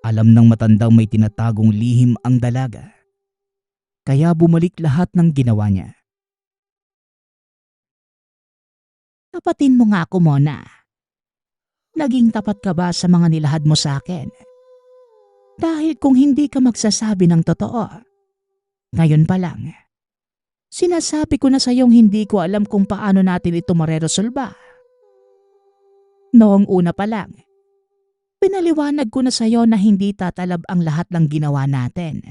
Alam ng matandang may tinatagong lihim ang dalaga, kaya bumalik lahat ng ginawa niya. Tapatin mo nga ako, Mona. Naging tapat ka ba sa mga nilahad mo sa akin? Dahil kung hindi ka magsasabi ng totoo, ngayon pa lang, sinasabi ko na sa'yong hindi ko alam kung paano natin ito mareresolba. Noong una pa lang, pinaliwanag ko na sa'yo na hindi tatalab ang lahat ng ginawa natin.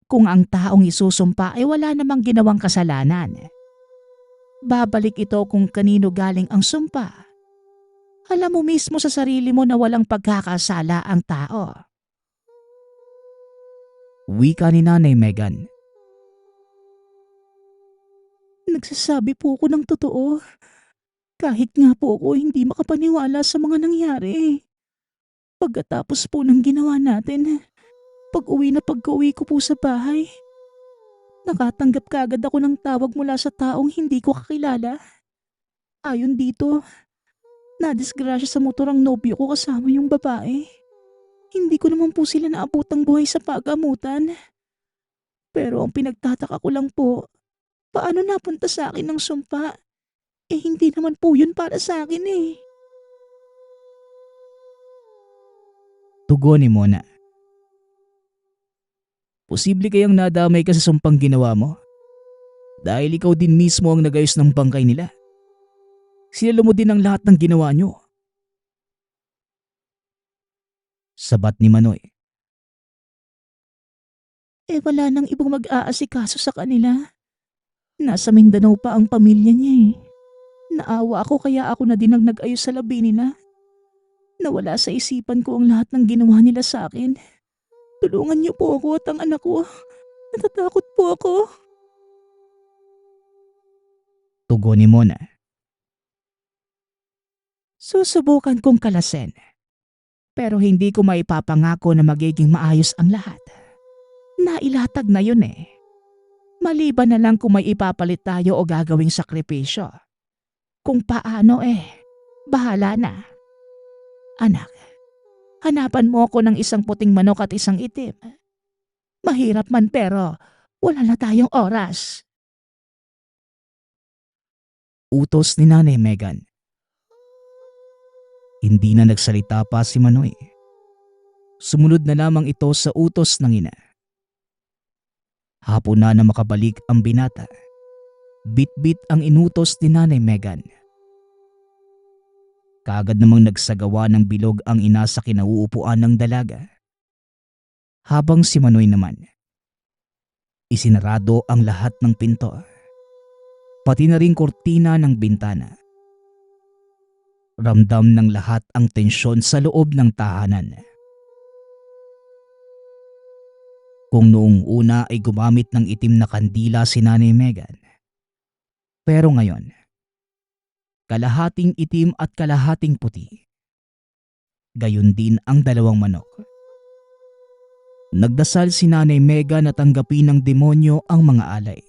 Kung ang taong isusumpa ay wala namang ginawang kasalanan, babalik ito kung kanino galing ang sumpa. Alam mo mismo sa sarili mo na walang pagkakasala ang tao. Wika ni Nanay Megan. Nagsasabi po ako ng totoo. Kahit nga po ako hindi makapaniwala sa mga nangyari. Pagkatapos po ng ginawa natin, pag-uwi ko po sa bahay, nakatanggap kaagad ako ng tawag mula sa taong hindi ko kakilala. Ayon dito, nadisgrasya sa motor ang nobyo ko kasama yung babae. Hindi ko naman po sila naabutang buhay sa pagamutan. Pero ang pinagtataka ko lang po, paano napunta sa akin ng sumpa? Hindi naman po yun para sa akin eh. Tugon ni Mona. Posible kayang nadamay ka sa sumpang ginawa mo? Dahil ikaw din mismo ang nagayos ng bangkay nila. Sinalo mo din ang lahat ng ginawa nyo. Sabat ni Manoy. Wala nang ibang mag-aasikaso sa kanila. Nasa Mindanao pa ang pamilya niya eh. Naawa ako kaya ako na din ang nag-ayos sa labi nila. Nawala sa isipan ko ang lahat ng ginawa nila sa akin. Tulungan niyo po ako at ang anak ko. Natatakot po ako. Tugon ni Mona. Susubukan kong kalasin. Pero hindi ko maipapangako na magiging maayos ang lahat. Nailatag na yun eh. Maliban na lang kung may ipapalit tayo o gagawing sakripisyo. Kung paano bahala na. Anak, hanapan mo ako ng isang puting manok at isang itim. Mahirap man pero wala na tayong oras. Utos ni Nanay Megan. Hindi na nagsalita pa si Manoy. Sumunod na lamang ito sa utos ng ina. Hapon na makabalik ang binata. Bit-bit ang inutos ni Nanay Megan. Kaagad namang nagsagawa ng bilog ang ina sa kinauupuan ng dalaga. Habang si Manoy naman, isinarado ang lahat ng pinto. Pati na rin kortina ng bintana. Ramdam ng lahat ang tensyon sa loob ng tahanan. Kung noong una ay gumamit ng itim na kandila si Nanay Megan, pero ngayon, kalahating itim at kalahating puti. Gayon din ang dalawang manok. Nagdasal si Nanay Megan na tanggapin ng demonyo ang mga alay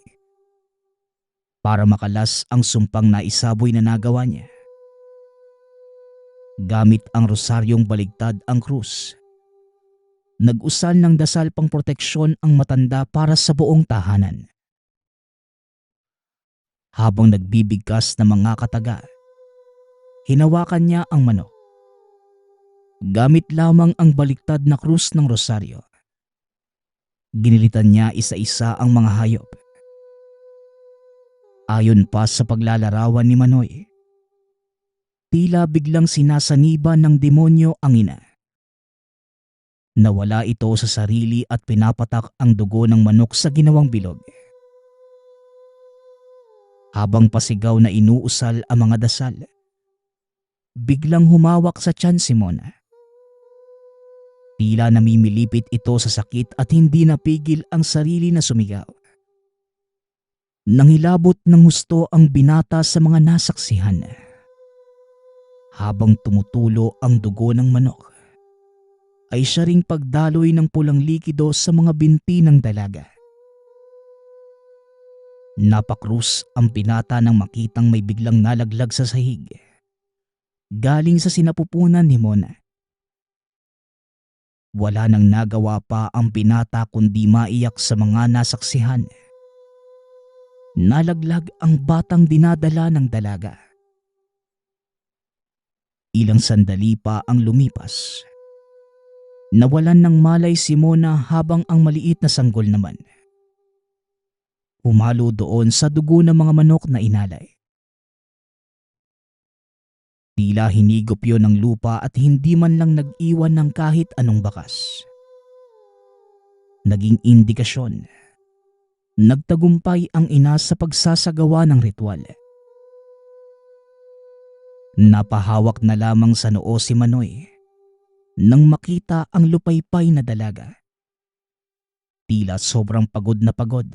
para makalas ang sumpang naisaboy na nagawa niya. Gamit ang rosaryong baligtad ang krus. Nag-usal ng dasal pang proteksyon ang matanda para sa buong tahanan. Habang nagbibigkas ng mga kataga, hinawakan niya ang manok. Gamit lamang ang baligtad na krus ng rosaryo. Ginilitan niya isa-isa ang mga hayop. Ayon pa sa paglalarawan ni Manoy, tila biglang sinasaniba ng demonyo ang ina. Nawala ito sa sarili at pinapatak ang dugo ng manok sa ginawang bilog. Habang pasigaw na inuusal ang mga dasal, biglang humawak sa tiyan si Mona. Tila namimilipit ito sa sakit at hindi napigil ang sarili na sumigaw. Nangilabot ng husto ang binata sa mga nasaksihan. Habang tumutulo ang dugo ng manok, ay siya ring pagdaloy ng pulang likido sa mga binti ng dalaga. Napakrus ang binata nang makitang may biglang nalaglag sa sahig, galing sa sinapupunan ni Mona. Wala nang nagawa pa ang binata kundi maiyak sa mga nasaksihan. Nalaglag ang batang dinadala ng dalaga. Ilang sandali pa ang lumipas. Nawalan ng malay si Mona habang ang maliit na sanggol naman humalo doon sa dugo ng mga manok na inalay. Tila hinigop yon ng lupa at hindi man lang nag-iwan ng kahit anong bakas. Naging indikasyon. Nagtagumpay ang ina sa pagsasagawa ng ritual. Napahawak na lamang sa noo si Manoy nang makita ang lupaypay na dalaga. Tila sobrang pagod na pagod.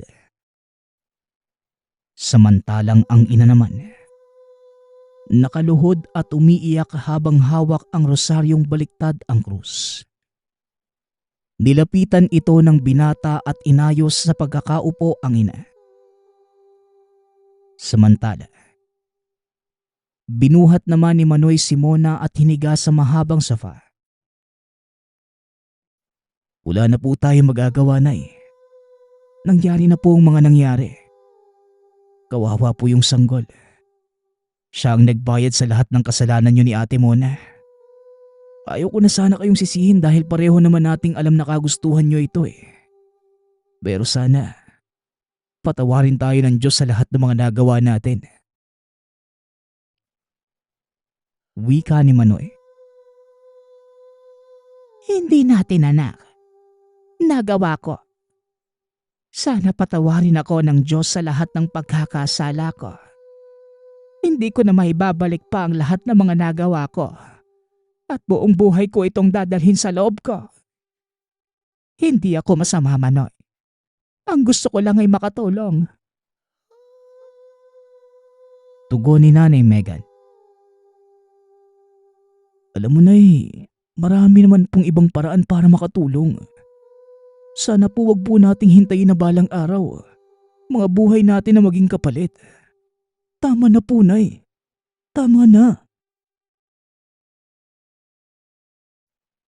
Samantalang ang ina naman, nakaluhod at umiiyak habang hawak ang rosaryong baliktad ang krus. Nilapitan ito ng binata at inayos sa pagkakaupo ang ina. Samantala, binuhat naman ni Manoy si Mona at hiniga sa mahabang sofa. Wala na po tayong magagawa, Nay. Nangyari na po ang mga nangyari. Kawawa po yung sanggol. Siya ang nagbayad sa lahat ng kasalanan niyo ni Ate Mona. Ayaw ko na sana kayong sisihin dahil pareho naman nating alam na kagustuhan niyo ito eh. Pero sana, patawarin tayo ng Diyos sa lahat ng mga nagawa natin. Wika ni Manoy. Hindi natin, anak. Nagawa ko. Sana patawarin ako ng Diyos sa lahat ng pagkakasala ko. Hindi ko na maibabalik pa ang lahat ng mga nagawa ko. At buong buhay ko itong dadalhin sa loob ko. Hindi ako masama, Manoy. Ang gusto ko lang ay makatulong. Tugon ni Nanay Megan. Alam mo na marami naman pong ibang paraan para makatulong. Sana po wag po nating hintayin na balang araw. Mga buhay natin na maging kapalit. Tama na po, Nay. Tama na.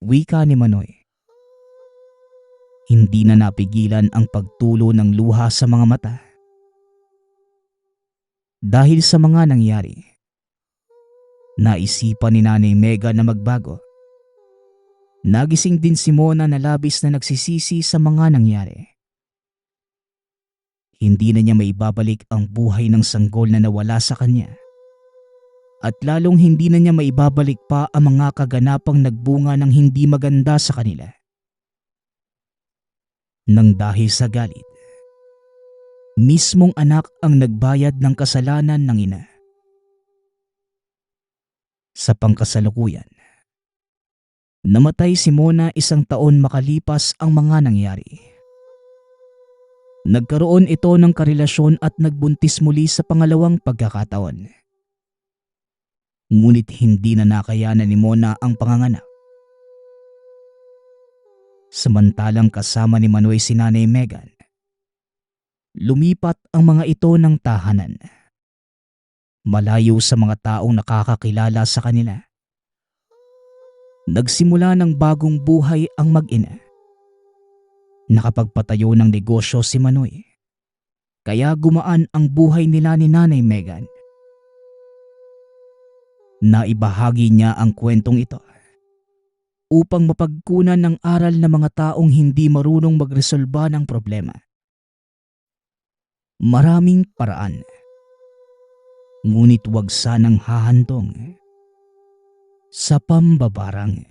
Wika ni Manoy. Hindi na napigilan ang pagtulo ng luha sa mga mata. Dahil sa mga nangyari, naisipan ni Nanay Mega na magbago. Nagising din si Mona na labis na nagsisisi sa mga nangyari. Hindi na niya maibabalik ang buhay ng sanggol na nawala sa kanya. At lalong hindi na niya maibabalik pa ang mga kaganapang nagbunga ng hindi maganda sa kanila. Nang dahil sa galit, mismong anak ang nagbayad ng kasalanan ng ina. Sa pangkasalukuyan, namatay si Mona 1 taon makalipas ang mga nangyari. Nagkaroon ito ng karelasyon at nagbuntis muli sa pangalawang pagkakataon. Ngunit hindi na nakayanan ni Mona ang panganganak. Samantalang kasama ni Manoy si Nanay Megan, lumipat ang mga ito ng tahanan. Malayo sa mga taong nakakakilala sa kanila. Nagsimula ng bagong buhay ang mag-ina. Nakapagpatayo ng negosyo si Manoy. Kaya gumaan ang buhay nila ni Nanay Megan. Naibahagi niya ang kwentong ito upang mapagkunan ng aral ng mga taong hindi marunong magresolba ng problema. Maraming paraan. Ngunit huwag sanang hahantong sa pambabarang.